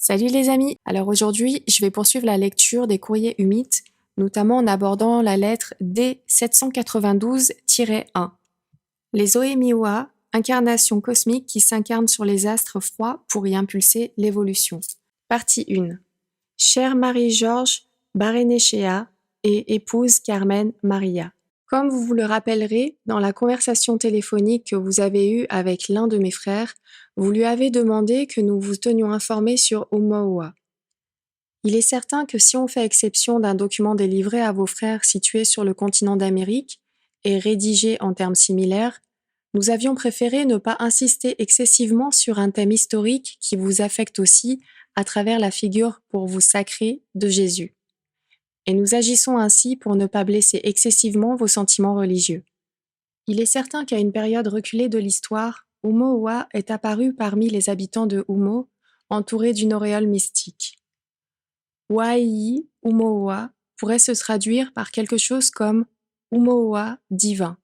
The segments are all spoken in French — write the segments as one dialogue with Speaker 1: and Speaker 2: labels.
Speaker 1: Salut les amis! Alors aujourd'hui, je vais poursuivre la lecture des courriers humides, notamment en abordant la lettre D792-1. Les Oemiwa, incarnation cosmique qui s'incarne sur les astres froids pour y impulser l'évolution. Partie 1. Chère Marie-Georges Barrenechea et épouse Carmen Maria. Comme vous vous le rappellerez, dans la conversation téléphonique que vous avez eue avec l'un de mes frères, vous lui avez demandé que nous vous tenions informés sur Oumuoua. Il est certain que si on fait exception d'un document délivré à vos frères situés sur le continent d'Amérique et rédigé en termes similaires, nous avions préféré ne pas insister excessivement sur un thème historique qui vous affecte aussi à travers la figure pour vous sacrée de Jésus. Et nous agissons ainsi pour ne pas blesser excessivement vos sentiments religieux. Il est certain qu'à une période reculée de l'histoire, Oumuoua est apparu parmi les habitants de Oumo, entouré d'une auréole mystique. Wai'i Oumuoua pourrait se traduire par quelque chose comme Oumuoua divin,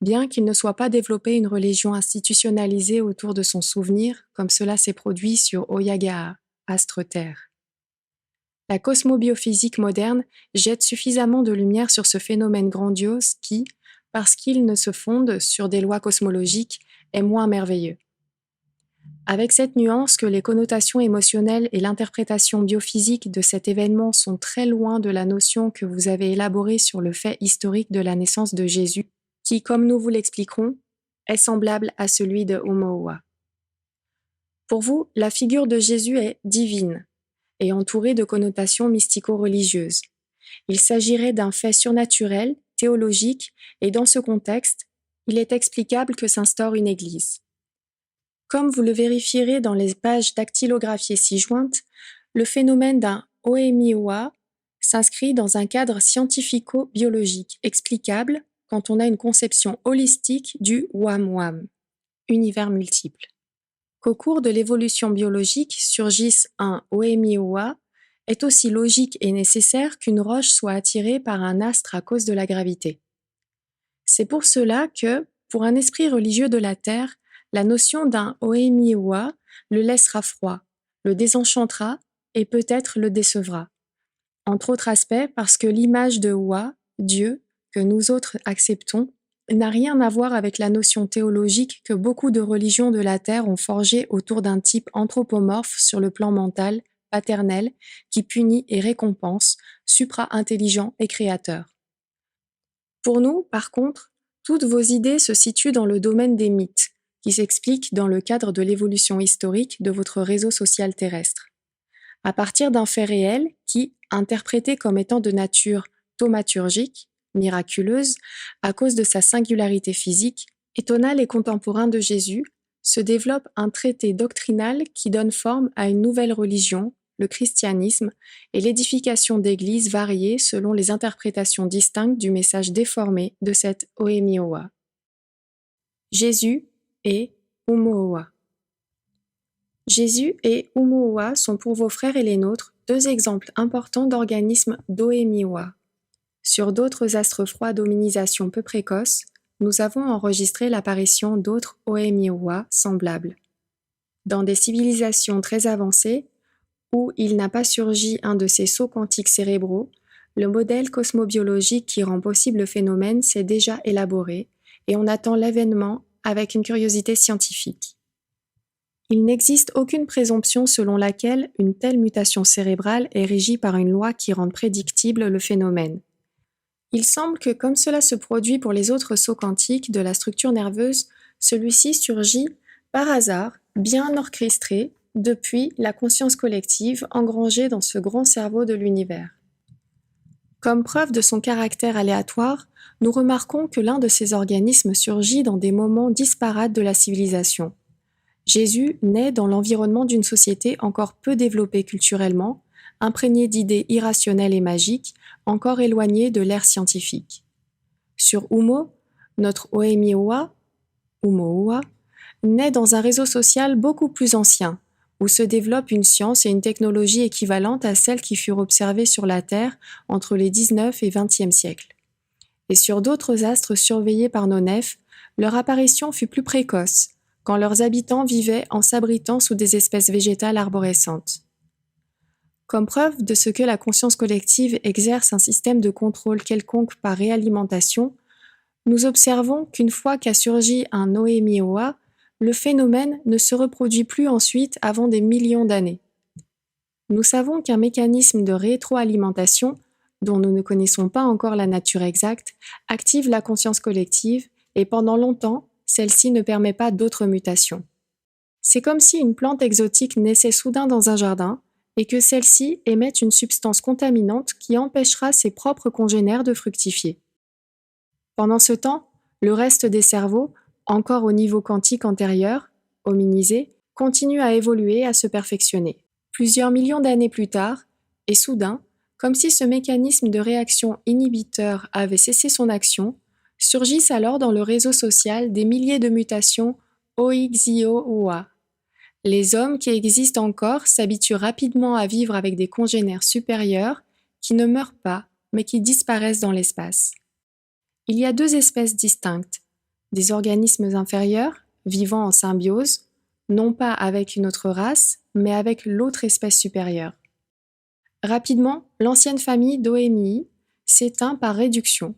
Speaker 1: bien qu'il ne soit pas développé une religion institutionnalisée autour de son souvenir, comme cela s'est produit sur Oyaga'a, astre-terre. La cosmobiophysique moderne jette suffisamment de lumière sur ce phénomène grandiose qui, parce qu'il ne se fonde sur des lois cosmologiques, est moins merveilleux. Avec cette nuance que les connotations émotionnelles et l'interprétation biophysique de cet événement sont très loin de la notion que vous avez élaborée sur le fait historique de la naissance de Jésus, qui, comme nous vous l'expliquerons, est semblable à celui de Oumuoua. Pour vous, la figure de Jésus est divine et entourée de connotations mystico-religieuses. Il s'agirait d'un fait surnaturel, théologique, et dans ce contexte, il est explicable que s'instaure une église. Comme vous le vérifierez dans les pages dactylographiées ci-jointes, le phénomène d'un Oemiwa s'inscrit dans un cadre scientifico-biologique explicable quand on a une conception holistique du Wam-Wam, univers multiple. Qu'au cours de l'évolution biologique surgisse un Oemiwa est aussi logique et nécessaire qu'une roche soit attirée par un astre à cause de la gravité. C'est pour cela que, pour un esprit religieux de la Terre, la notion d'un Oemiwa le laissera froid, le désenchantera et peut-être le décevra. Entre autres aspects parce que l'image de Wa, Dieu, que nous autres acceptons, n'a rien à voir avec la notion théologique que beaucoup de religions de la Terre ont forgée autour d'un type anthropomorphe sur le plan mental, paternel, qui punit et récompense, supra-intelligent et créateur. Pour nous, par contre, toutes vos idées se situent dans le domaine des mythes, qui s'expliquent dans le cadre de l'évolution historique de votre réseau social terrestre. À partir d'un fait réel qui, interprété comme étant de nature thaumaturgique, miraculeuse, à cause de sa singularité physique, étonna les contemporains de Jésus, se développe un traité doctrinal qui donne forme à une nouvelle religion, le christianisme, et l'édification d'églises variées selon les interprétations distinctes du message déformé de cette Oemiwa. Jésus et Oumuoua. Jésus et Oumuoua sont pour vos frères et les nôtres deux exemples importants d'organismes d'Oemiwa. Sur d'autres astres froids d'hominisation peu précoces, nous avons enregistré l'apparition d'autres Oemiwa semblables. Dans des civilisations très avancées, où il n'a pas surgi un de ces sauts quantiques cérébraux, le modèle cosmobiologique qui rend possible le phénomène s'est déjà élaboré et on attend l'événement avec une curiosité scientifique. Il n'existe aucune présomption selon laquelle une telle mutation cérébrale est régie par une loi qui rende prédictible le phénomène. Il semble que, comme cela se produit pour les autres sauts quantiques de la structure nerveuse, celui-ci surgit par hasard, bien orchestré, depuis la conscience collective engrangée dans ce grand cerveau de l'univers. Comme preuve de son caractère aléatoire, nous remarquons que l'un de ces organismes surgit dans des moments disparates de la civilisation. Jésus naît dans l'environnement d'une société encore peu développée culturellement, imprégnée d'idées irrationnelles et magiques, encore éloignée de l'ère scientifique. Sur Oumo, notre Oemiwa, Oumuoua, naît dans un réseau social beaucoup plus ancien, où se développe une science et une technologie équivalentes à celles qui furent observées sur la Terre entre les 19 et 20e siècles. Et sur d'autres astres surveillés par nos nefs, leur apparition fut plus précoce, quand leurs habitants vivaient en s'abritant sous des espèces végétales arborescentes. Comme preuve de ce que la conscience collective exerce un système de contrôle quelconque par réalimentation, nous observons qu'une fois qu'a surgi un Oemioa, le phénomène ne se reproduit plus ensuite avant des millions d'années. Nous savons qu'un mécanisme de rétroalimentation, dont nous ne connaissons pas encore la nature exacte, active la conscience collective et pendant longtemps, celle-ci ne permet pas d'autres mutations. C'est comme si une plante exotique naissait soudain dans un jardin et que celle-ci émette une substance contaminante qui empêchera ses propres congénères de fructifier. Pendant ce temps, le reste des cerveaux, encore au niveau quantique antérieur, hominisés, continue à évoluer, à se perfectionner. Plusieurs millions d'années plus tard, et soudain, comme si ce mécanisme de réaction inhibiteur avait cessé son action, surgissent alors dans le réseau social des milliers de mutations Oixioua. Les hommes qui existent encore s'habituent rapidement à vivre avec des congénères supérieurs qui ne meurent pas, mais qui disparaissent dans l'espace. Il y a deux espèces distinctes, des organismes inférieurs, vivant en symbiose, non pas avec une autre race, mais avec l'autre espèce supérieure. Rapidement, l'ancienne famille d'Oemii s'éteint par réduction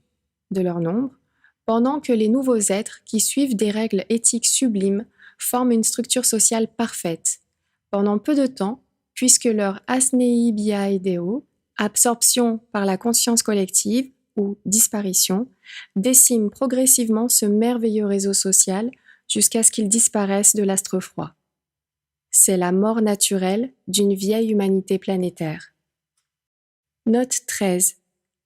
Speaker 1: de leur nombre, pendant que les nouveaux êtres qui suivent des règles éthiques sublimes forment une structure sociale parfaite, pendant peu de temps, puisque leur asneibiaideo, absorption par la conscience collective ou disparition, décime progressivement ce merveilleux réseau social jusqu'à ce qu'il disparaisse de l'astre froid. C'est la mort naturelle d'une vieille humanité planétaire. Note 13.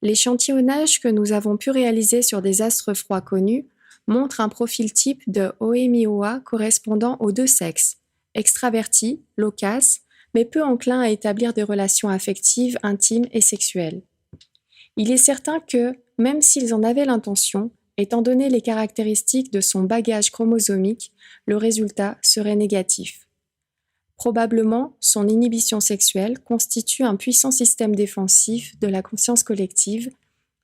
Speaker 1: L'échantillonnage que nous avons pu réaliser sur des astres froids connus montre un profil type de Oemioa correspondant aux deux sexes, extraverti, loquace, mais peu enclin à établir des relations affectives, intimes et sexuelles. Il est certain que, même s'ils en avaient l'intention, étant donné les caractéristiques de son bagage chromosomique, le résultat serait négatif. Probablement, son inhibition sexuelle constitue un puissant système défensif de la conscience collective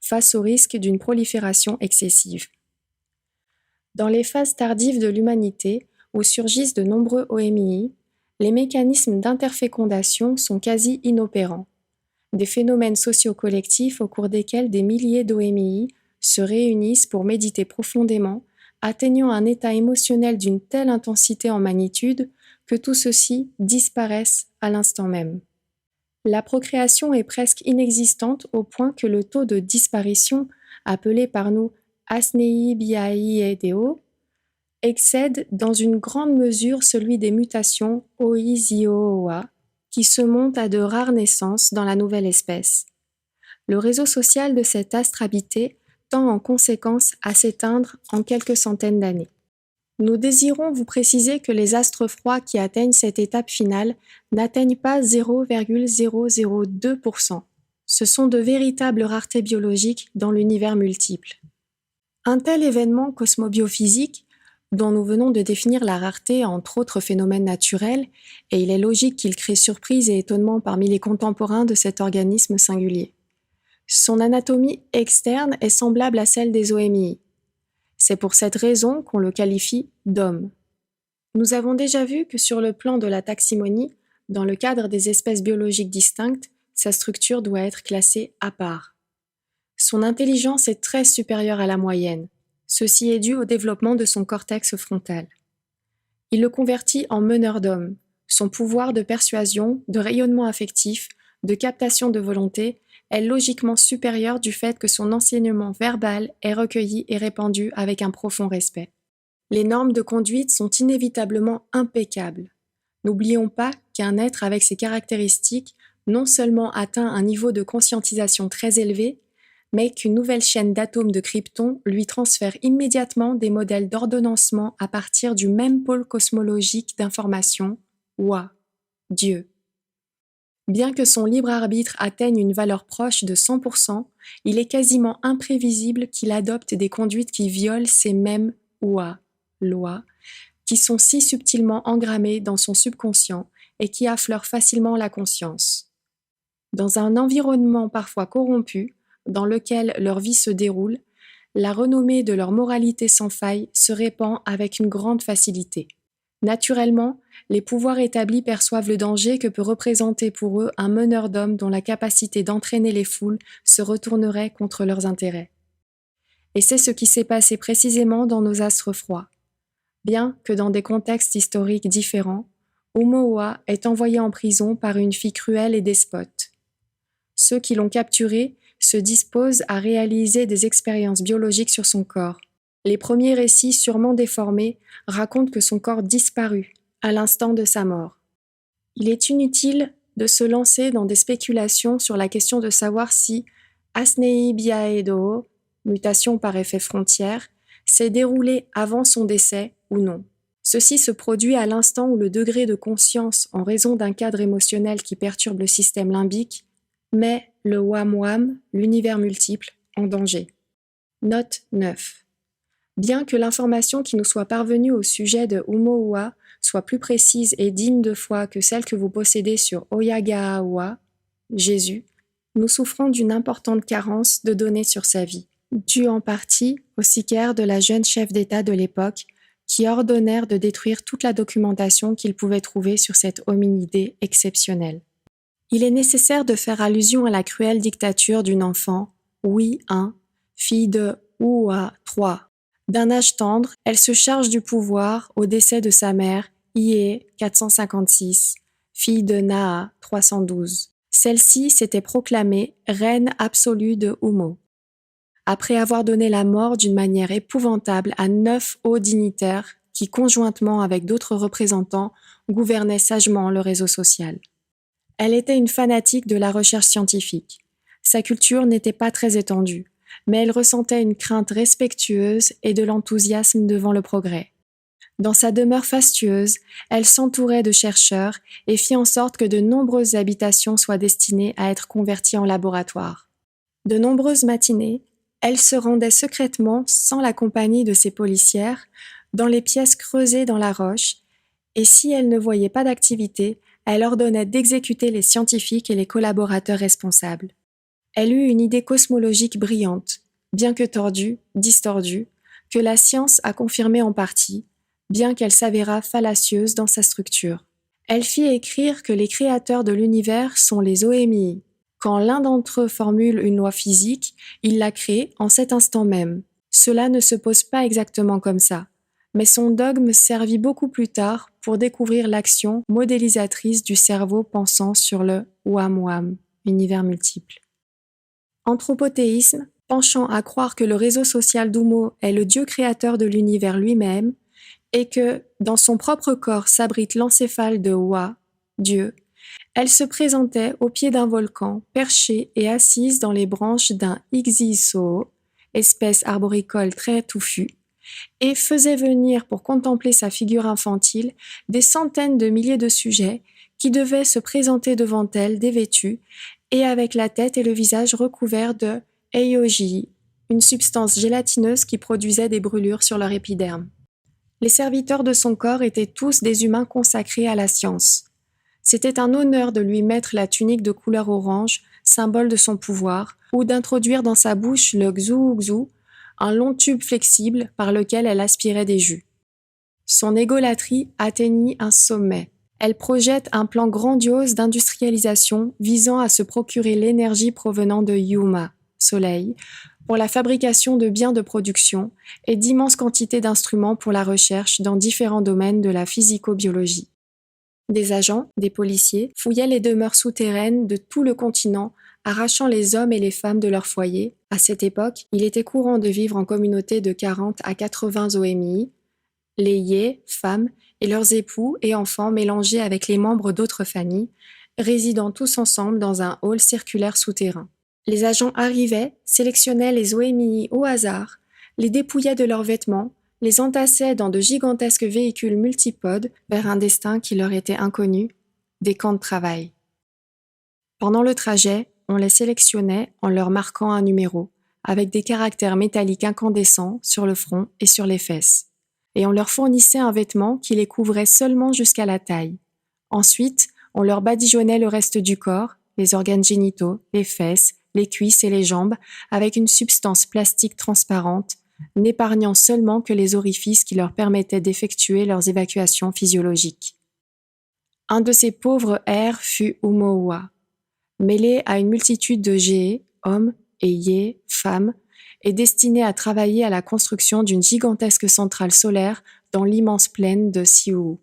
Speaker 1: face au risque d'une prolifération excessive. Dans les phases tardives de l'humanité, où surgissent de nombreux Oemii, les mécanismes d'interfécondation sont quasi inopérants. Des phénomènes socio-collectifs au cours desquels des milliers d'Oemii se réunissent pour méditer profondément, atteignant un état émotionnel d'une telle intensité en magnitude que tout ceci disparaisse à l'instant même. La procréation est presque inexistante au point que le taux de disparition, appelé par nous asneibiaideo, excède dans une grande mesure celui des mutations Oixioa, qui se montent à de rares naissances dans la nouvelle espèce. Le réseau social de cet astre habité tend en conséquence à s'éteindre en quelques centaines d'années. Nous désirons vous préciser que les astres froids qui atteignent cette étape finale n'atteignent pas 0,002%. Ce sont de véritables raretés biologiques dans l'univers multiple. Un tel événement cosmobiophysique, dont nous venons de définir la rareté entre autres phénomènes naturels, et il est logique qu'il crée surprise et étonnement parmi les contemporains de cet organisme singulier. Son anatomie externe est semblable à celle des Oemii. C'est pour cette raison qu'on le qualifie d'homme. Nous avons déjà vu que sur le plan de la taxonomie, dans le cadre des espèces biologiques distinctes, sa structure doit être classée à part. Son intelligence est très supérieure à la moyenne. Ceci est dû au développement de son cortex frontal. Il le convertit en meneur d'homme. Son pouvoir de persuasion, de rayonnement affectif, de captation de volonté est logiquement supérieur du fait que son enseignement verbal est recueilli et répandu avec un profond respect. Les normes de conduite sont inévitablement impeccables. N'oublions pas qu'un être avec ces caractéristiques non seulement atteint un niveau de conscientisation très élevé, mais qu'une nouvelle chaîne d'atomes de krypton lui transfère immédiatement des modèles d'ordonnancement à partir du même pôle cosmologique d'information, Wa, Dieu. Bien que son libre arbitre atteigne une valeur proche de 100%, il est quasiment imprévisible qu'il adopte des conduites qui violent ces mêmes Wa, lois, qui sont si subtilement engrammées dans son subconscient et qui affleurent facilement la conscience. Dans un environnement parfois corrompu, dans lequel leur vie se déroule, la renommée de leur moralité sans faille se répand avec une grande facilité. Naturellement, les pouvoirs établis perçoivent le danger que peut représenter pour eux un meneur d'hommes dont la capacité d'entraîner les foules se retournerait contre leurs intérêts. Et c'est ce qui s'est passé précisément dans nos astres froids. Bien que dans des contextes historiques différents, Oumuoua est envoyé en prison par une fille cruelle et despote. Ceux qui l'ont capturé se disposent à réaliser des expériences biologiques sur son corps. Les premiers récits, sûrement déformés, racontent que son corps disparut à l'instant de sa mort. Il est inutile de se lancer dans des spéculations sur la question de savoir si Asnei Biaedo, mutation par effet frontière, s'est déroulé avant son décès ou non. Ceci se produit à l'instant où le degré de conscience, en raison d'un cadre émotionnel qui perturbe le système limbique, met le Wam-Wam, l'univers multiple, en danger. Note 9. Bien que l'information qui nous soit parvenue au sujet de Oumuoua soit plus précise et digne de foi que celle que vous possédez sur Oyagawa, Jésus, nous souffrons d'une importante carence de données sur sa vie, due en partie au sicaire de la jeune chef d'État de l'époque, qui ordonnèrent de détruire toute la documentation qu'ils pouvaient trouver sur cette hominidé exceptionnelle. Il est nécessaire de faire allusion à la cruelle dictature d'une enfant, Hui-1, fille de Hua-3. D'un âge tendre, elle se charge du pouvoir au décès de sa mère, Ie 456, fille de Naa 312. Celle-ci s'était proclamée reine absolue de Oumo. Après avoir donné la mort d'une manière épouvantable à 9 hauts dignitaires qui, conjointement avec d'autres représentants, gouvernaient sagement le réseau social. Elle était une fanatique de la recherche scientifique. Sa culture n'était pas très étendue, mais elle ressentait une crainte respectueuse et de l'enthousiasme devant le progrès. Dans sa demeure fastueuse, elle s'entourait de chercheurs et fit en sorte que de nombreuses habitations soient destinées à être converties en laboratoire. De nombreuses matinées, elle se rendait secrètement, sans la compagnie de ses policières, dans les pièces creusées dans la roche, et si elle ne voyait pas d'activité, elle ordonnait d'exécuter les scientifiques et les collaborateurs responsables. Elle eut une idée cosmologique brillante, bien que tordue, distordue, que la science a confirmée en partie, bien qu'elle s'avéra fallacieuse dans sa structure. Elle fit écrire que les créateurs de l'univers sont les Oemi. Quand l'un d'entre eux formule une loi physique, il la crée en cet instant même. Cela ne se pose pas exactement comme ça, mais son dogme servit beaucoup plus tard pour découvrir l'action modélisatrice du cerveau pensant sur le Wam-Wam, univers multiple. Anthropothéisme, penchant à croire que le réseau social d'Oumo est le Dieu créateur de l'univers lui-même, et que, dans son propre corps s'abrite l'encéphale de Wa, Dieu, elle se présentait au pied d'un volcan, perchée et assise dans les branches d'un Ixisoo, espèce arboricole très touffue, et faisait venir pour contempler sa figure infantile des centaines de milliers de sujets qui devaient se présenter devant elle dévêtus et avec la tête et le visage recouverts de Eioji, une substance gélatineuse qui produisait des brûlures sur leur épiderme. Les serviteurs de son corps étaient tous des humains consacrés à la science. C'était un honneur de lui mettre la tunique de couleur orange, symbole de son pouvoir, ou d'introduire dans sa bouche le xou-xou, un long tube flexible par lequel elle aspirait des jus. Son égolatrie atteignit un sommet. Elle projette un plan grandiose d'industrialisation visant à se procurer l'énergie provenant de Yuma, soleil, pour la fabrication de biens de production et d'immenses quantités d'instruments pour la recherche dans différents domaines de la physico-biologie. Des agents, des policiers, fouillaient les demeures souterraines de tout le continent, arrachant les hommes et les femmes de leur foyer. À cette époque, il était courant de vivre en communauté de 40 à 80 OMI, les Yé, femmes, et leurs époux et enfants mélangés avec les membres d'autres familles, résidant tous ensemble dans un hall circulaire souterrain. Les agents arrivaient, sélectionnaient les OMI au hasard, les dépouillaient de leurs vêtements, les entassaient dans de gigantesques véhicules multipodes vers un destin qui leur était inconnu, des camps de travail. Pendant le trajet, on les sélectionnait en leur marquant un numéro, avec des caractères métalliques incandescents sur le front et sur les fesses. Et on leur fournissait un vêtement qui les couvrait seulement jusqu'à la taille. Ensuite, on leur badigeonnait le reste du corps, les organes génitaux, les fesses, les cuisses et les jambes, avec une substance plastique transparente, n'épargnant seulement que les orifices qui leur permettaient d'effectuer leurs évacuations physiologiques. Un de ces pauvres airs fut Umoua, mêlé à une multitude de Gée, hommes, et Yé, femmes, et destiné à travailler à la construction d'une gigantesque centrale solaire dans l'immense plaine de Siou.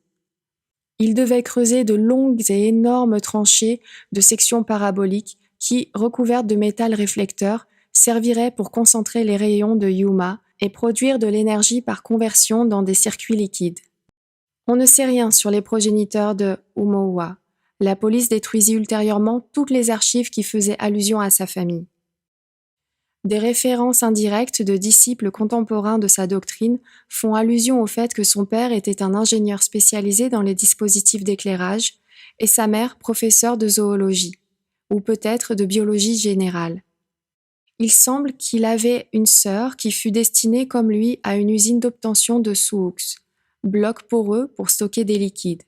Speaker 1: Il devait creuser de longues et énormes tranchées de sections paraboliques qui, recouvertes de métal réflecteur, serviraient pour concentrer les rayons de Yuma et produire de l'énergie par conversion dans des circuits liquides. On ne sait rien sur les progéniteurs de Umoua. La police détruisit ultérieurement toutes les archives qui faisaient allusion à sa famille. Des références indirectes de disciples contemporains de sa doctrine font allusion au fait que son père était un ingénieur spécialisé dans les dispositifs d'éclairage et sa mère professeure de zoologie, ou peut-être de biologie générale. Il semble qu'il avait une sœur qui fut destinée comme lui à une usine d'obtention de Sioux, bloc poreux pour stocker des liquides.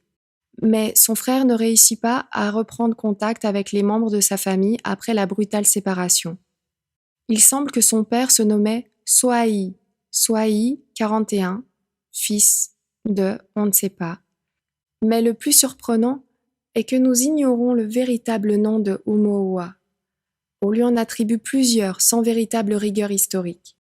Speaker 1: Mais son frère ne réussit pas à reprendre contact avec les membres de sa famille après la brutale séparation. Il semble que son père se nommait Soaï 41, fils de on ne sait pas. Mais le plus surprenant est que nous ignorons le véritable nom de Umoua. On lui en attribue plusieurs sans véritable rigueur historique.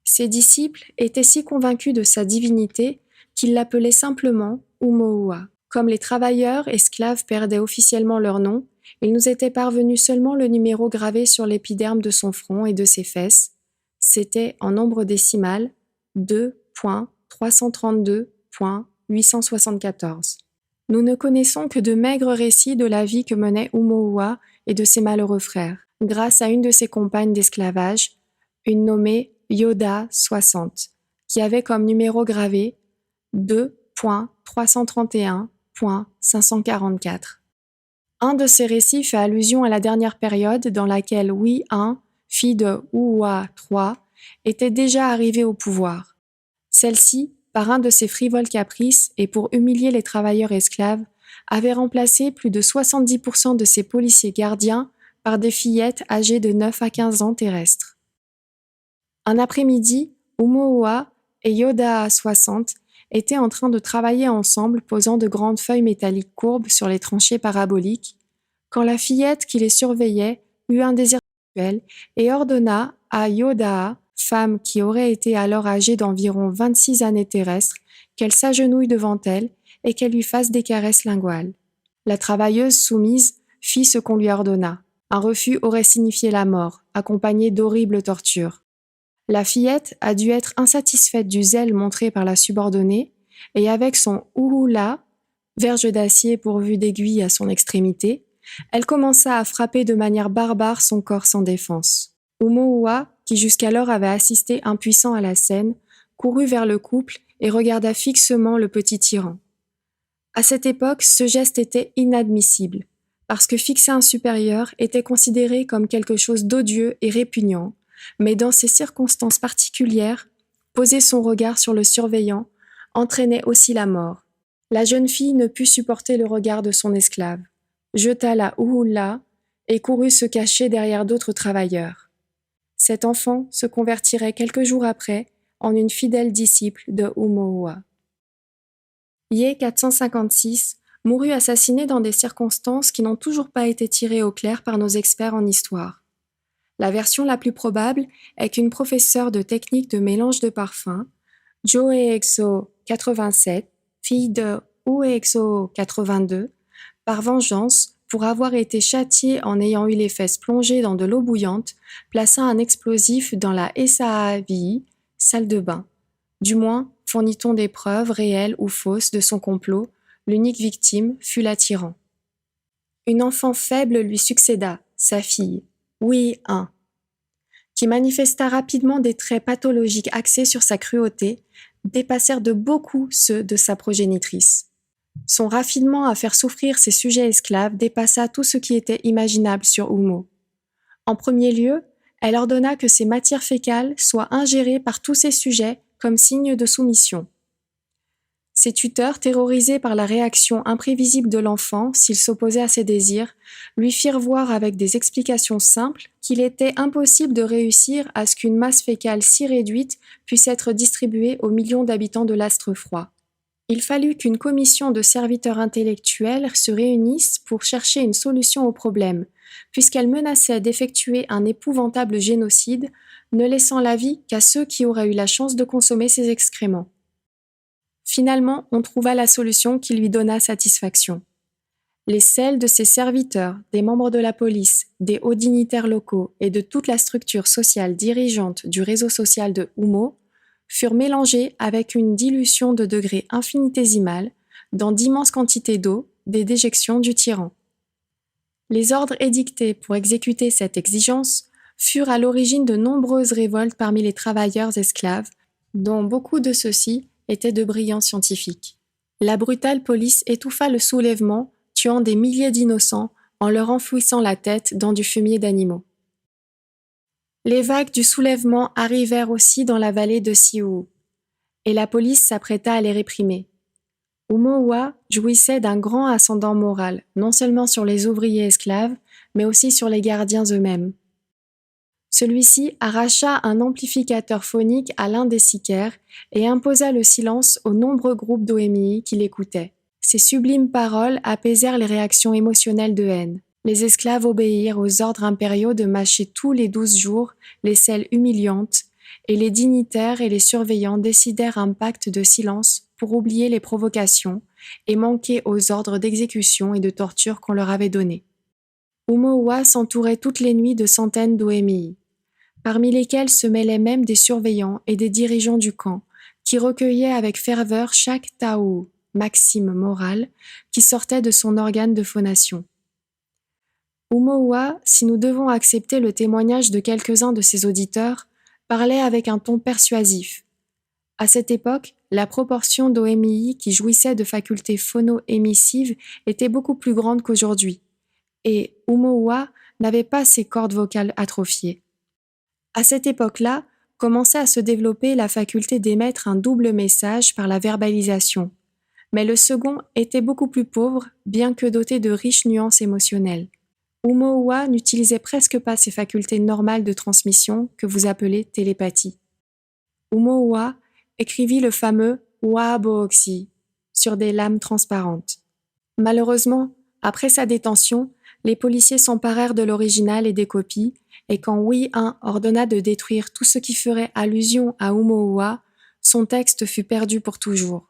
Speaker 1: Ses disciples étaient si convaincus de sa divinité qu'ils l'appelaient simplement Umoua. Comme les travailleurs esclaves perdaient officiellement leur nom, il nous était parvenu seulement le numéro gravé sur l'épiderme de son front et de ses fesses. C'était en nombre décimal 2.332.874. Nous ne connaissons que de maigres récits de la vie que menait Umoua et de ses malheureux frères, grâce à une de ses compagnes d'esclavage, une nommée Yoda 60, qui avait comme numéro gravé 2.331.544. Un de ces récits fait allusion à la dernière période dans laquelle Hui I, fille de Hua III, était déjà arrivée au pouvoir. Celle-ci, par un de ses frivoles caprices et pour humilier les travailleurs esclaves, avait remplacé plus de 70% de ses policiers gardiens par des fillettes âgées de 9 à 15 ans terrestres. Un après-midi, Umoua et Yoda 60 étaient en train de travailler ensemble posant de grandes feuilles métalliques courbes sur les tranchées paraboliques, quand la fillette qui les surveillait eut un désir sexuel et ordonna à Yoda, femme qui aurait été alors âgée d'environ 26 années terrestres, qu'elle s'agenouille devant elle et qu'elle lui fasse des caresses linguales. La travailleuse soumise fit ce qu'on lui ordonna. Un refus aurait signifié la mort, accompagné d'horribles tortures. La fillette a dû être insatisfaite du zèle montré par la subordonnée, et avec son ouhoula, verge d'acier pourvu d'aiguilles à son extrémité, elle commença à frapper de manière barbare son corps sans défense. Umoua, qui jusqu'alors avait assisté impuissant à la scène, courut vers le couple et regarda fixement le petit tyran. À cette époque, ce geste était inadmissible, parce que fixer un supérieur était considéré comme quelque chose d'odieux et répugnant, mais dans ces circonstances particulières, poser son regard sur le surveillant entraînait aussi la mort. La jeune fille ne put supporter le regard de son esclave, jeta la ouhoula et courut se cacher derrière d'autres travailleurs. Cet enfant se convertirait quelques jours après en une fidèle disciple de Umoua. Yé 456 mourut assassiné dans des circonstances qui n'ont toujours pas été tirées au clair par nos experts en histoire. La version la plus probable est qu'une professeure de technique de mélange de parfums, Joeexo 87, fille de Uexo 82, par vengeance, pour avoir été châtiée en ayant eu les fesses plongées dans de l'eau bouillante, plaça un explosif dans la SAAVI, salle de bain. Du moins, fournit-on des preuves réelles ou fausses de son complot, l'unique victime fut la tyran. Une enfant faible lui succéda, sa fille, Hui I, qui manifesta rapidement des traits pathologiques axés sur sa cruauté, dépassèrent de beaucoup ceux de sa progénitrice. Son raffinement à faire souffrir ses sujets esclaves dépassa tout ce qui était imaginable sur Umo. En premier lieu, elle ordonna que ses matières fécales soient ingérées par tous ses sujets comme signe de soumission. Ses tuteurs, terrorisés par la réaction imprévisible de l'enfant s'il s'opposait à ses désirs, lui firent voir avec des explications simples qu'il était impossible de réussir à ce qu'une masse fécale si réduite puisse être distribuée aux millions d'habitants de l'astre froid. Il fallut qu'une commission de serviteurs intellectuels se réunisse pour chercher une solution au problème, puisqu'elle menaçait d'effectuer un épouvantable génocide, ne laissant la vie qu'à ceux qui auraient eu la chance de consommer ses excréments. Finalement, on trouva la solution qui lui donna satisfaction. Les selles de ses serviteurs, des membres de la police, des hauts dignitaires locaux et de toute la structure sociale dirigeante du réseau social de Humo furent mélangées avec une dilution de degré infinitésimal dans d'immenses quantités d'eau des déjections du tyran. Les ordres édictés pour exécuter cette exigence furent à l'origine de nombreuses révoltes parmi les travailleurs esclaves, dont beaucoup de ceux-ci étaient de brillants scientifiques. La brutale police étouffa le soulèvement, tuant des milliers d'innocents en leur enfouissant la tête dans du fumier d'animaux. Les vagues du soulèvement arrivèrent aussi dans la vallée de Siou, et la police s'apprêta à les réprimer. Umowa jouissait d'un grand ascendant moral, non seulement sur les ouvriers esclaves, mais aussi sur les gardiens eux-mêmes. Celui-ci arracha un amplificateur phonique à l'un des sicaires et imposa le silence aux nombreux groupes d'OMI qui l'écoutaient. Ces sublimes paroles apaisèrent les réactions émotionnelles de haine. Les esclaves obéirent aux ordres impériaux de mâcher tous les 12 jours les selles humiliantes, et les dignitaires et les surveillants décidèrent un pacte de silence pour oublier les provocations et manquer aux ordres d'exécution et de torture qu'on leur avait donnés. Umowa s'entourait toutes les nuits de centaines d'OMI, parmi lesquels se mêlaient même des surveillants et des dirigeants du camp, qui recueillaient avec ferveur chaque taou, maxime morale, qui sortait de son organe de phonation. Umowa, si nous devons accepter le témoignage de quelques-uns de ses auditeurs, parlait avec un ton persuasif. À cette époque, la proportion d'OMI qui jouissaient de facultés phono-émissives était beaucoup plus grande qu'aujourd'hui, et Umowa n'avait pas ses cordes vocales atrophiées. À cette époque-là, commençait à se développer la faculté d'émettre un double message par la verbalisation, mais le second était beaucoup plus pauvre, bien que doté de riches nuances émotionnelles. Umowa n'utilisait presque pas ces facultés normales de transmission que vous appelez télépathie. Umowa écrivit le fameux Waboxi sur des lames transparentes. Malheureusement, après sa détention, les policiers s'emparèrent de l'original et des copies, et quand Hui I ordonna de détruire tout ce qui ferait allusion à Umowa, son texte fut perdu pour toujours.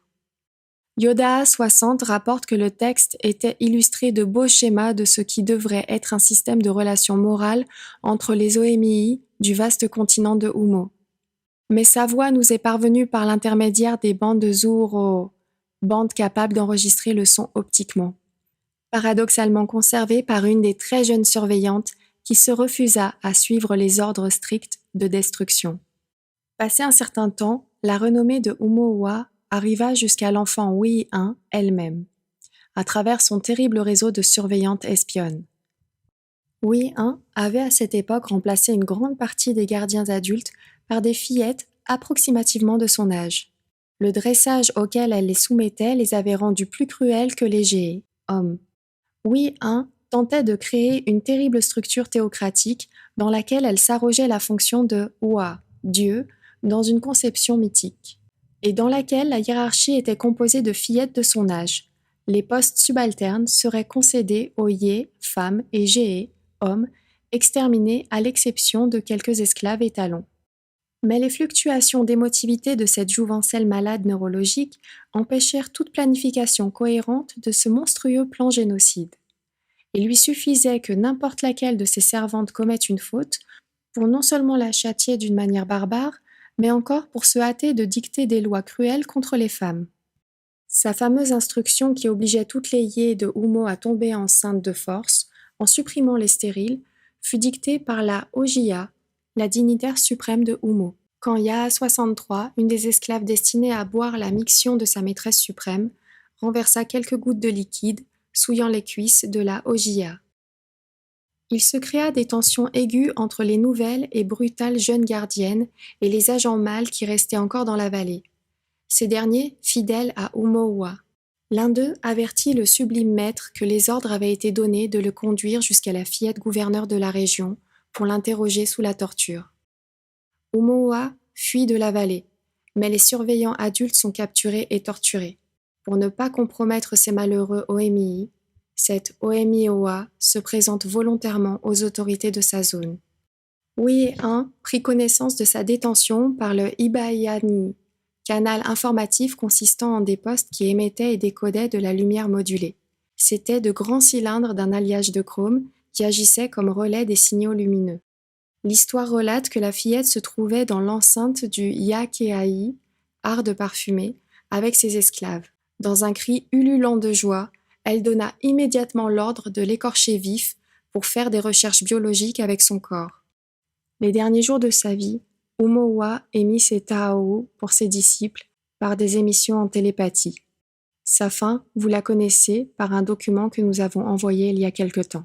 Speaker 1: Yoda 60 rapporte que le texte était illustré de beaux schémas de ce qui devrait être un système de relations morales entre les OMI du vaste continent de Humo. Mais sa voix nous est parvenue par l'intermédiaire des bandes de Zuuro, bandes capables d'enregistrer le son optiquement, paradoxalement conservées par une des très jeunes surveillantes qui se refusa à suivre les ordres stricts de destruction. Passé un certain temps, la renommée de Umowa arriva jusqu'à l'enfant Hui I elle-même, à travers son terrible réseau de surveillantes espionnes. Hui I avait à cette époque remplacé une grande partie des gardiens adultes par des fillettes approximativement de son âge. Le dressage auquel elle les soumettait les avait rendus plus cruels que les géés, hommes. Hui I tentait de créer une terrible structure théocratique dans laquelle elle s'arrogeait la fonction de Hua, Dieu, dans une conception mythique, et dans laquelle la hiérarchie était composée de fillettes de son âge. Les postes subalternes seraient concédés aux Yé, femmes, et Géé, hommes, exterminés à l'exception de quelques esclaves étalons. Mais les fluctuations d'émotivité de cette jouvencelle malade neurologique empêchèrent toute planification cohérente de ce monstrueux plan génocide. Il lui suffisait que n'importe laquelle de ses servantes commette une faute pour non seulement la châtier d'une manière barbare, mais encore pour se hâter de dicter des lois cruelles contre les femmes. Sa fameuse instruction qui obligeait toutes les Yé de Humo à tomber enceintes de force, en supprimant les stériles, fut dictée par la Ojiya, la dignitaire suprême de Humo. Quand Yaa 63, une des esclaves destinée à boire la miction de sa maîtresse suprême, renversa quelques gouttes de liquide, souillant les cuisses de la Ojiya. Il se créa des tensions aiguës entre les nouvelles et brutales jeunes gardiennes et les agents mâles qui restaient encore dans la vallée. ces derniers fidèles à Umoua. L'un d'eux avertit le sublime maître que les ordres avaient été donnés de le conduire jusqu'à la fillette gouverneur de la région pour l'interroger sous la torture. Umoua fuit de la vallée, mais les surveillants adultes sont capturés et torturés. Pour ne pas compromettre ces malheureux Oemii, cette Oemioa se présente volontairement aux autorités de sa zone. Wei 1 prit connaissance de sa détention par le Ibayani, canal informatif consistant en des postes qui émettaient et décodaient de la lumière modulée. C'étaient de grands cylindres d'un alliage de chrome qui agissaient comme relais des signaux lumineux. L'histoire relate que la fillette se trouvait dans l'enceinte du yakeai, art de parfumer, avec ses esclaves. Dans un cri ululant de joie, elle donna immédiatement l'ordre de l'écorcher vif pour faire des recherches biologiques avec son corps. Les derniers jours de sa vie, Umoua émit ses taao pour ses disciples par des émissions en télépathie. Sa fin, vous la connaissez par un document que nous avons envoyé il y a quelque temps.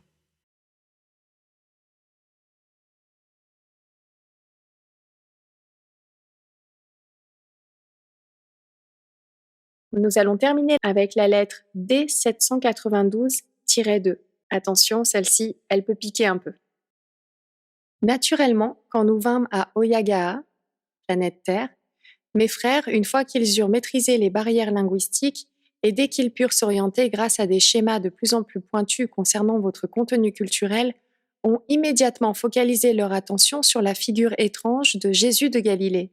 Speaker 1: Nous allons terminer avec la lettre D792-2. Attention, celle-ci, elle peut piquer un peu. Naturellement, quand nous vînmes à Oyagaha, planète Terre, mes frères, une fois qu'ils eurent maîtrisé les barrières linguistiques et dès qu'ils purent s'orienter grâce à des schémas de plus en plus pointus concernant votre contenu culturel, ont immédiatement focalisé leur attention sur la figure étrange de Jésus de Galilée.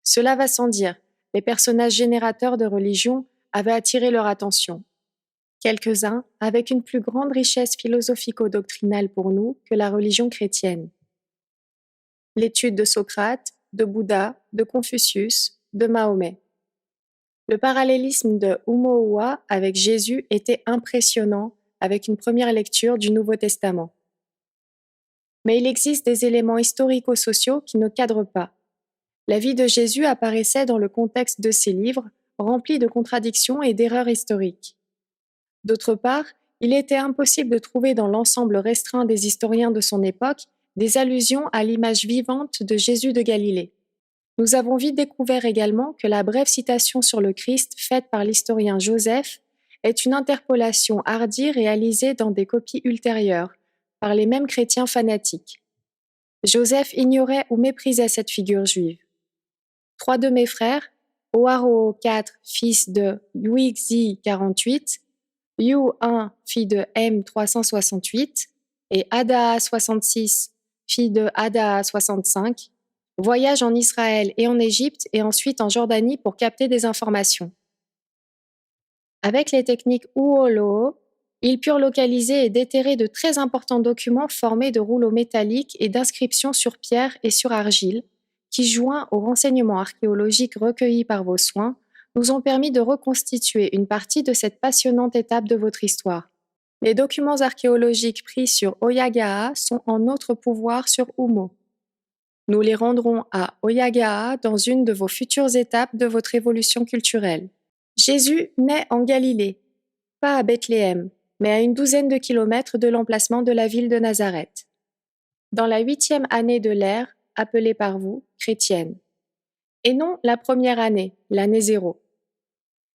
Speaker 1: Cela va sans dire, les personnages générateurs de religion avaient attiré leur attention. Quelques-uns avec une plus grande richesse philosophico-doctrinale pour nous que la religion chrétienne. L'étude de Socrate, de Bouddha, de Confucius, de Mahomet. Le parallélisme de Umoua avec Jésus était impressionnant avec une première lecture du Nouveau Testament. Mais il existe des éléments historico-sociaux qui ne cadrent pas. La vie de Jésus apparaissait dans le contexte de ses livres, remplis de contradictions et d'erreurs historiques. D'autre part, il était impossible de trouver dans l'ensemble restreint des historiens de son époque des allusions à l'image vivante de Jésus de Galilée. Nous avons vite découvert également que la brève citation sur le Christ faite par l'historien Joseph est une interpolation hardie réalisée dans des copies ultérieures, par les mêmes chrétiens fanatiques. Joseph ignorait ou méprisait cette figure juive. 3 de mes frères, Oaro 4, fils de Yuixi 48, Yu 1, fille de M 368, et Adaa 66, fille de Adaa 65, voyagent en Israël et en Égypte et ensuite en Jordanie pour capter des informations. Avec les techniques Uolo, ils purent localiser et déterrer de très importants documents formés de rouleaux métalliques et d'inscriptions sur pierre et sur argile, qui, joints aux renseignements archéologiques recueillis par vos soins, nous ont permis de reconstituer une partie de cette passionnante étape de votre histoire. Les documents archéologiques pris sur Oyagaha sont en notre pouvoir sur Umo. Nous les rendrons à Oyagaha dans une de vos futures étapes de votre évolution culturelle. Jésus naît en Galilée, pas à Bethléem, mais à une douzaine de kilomètres de l'emplacement de la ville de Nazareth. Dans la 8e année de l'ère, appelée par vous chrétienne. Et non la première année, l'année 0.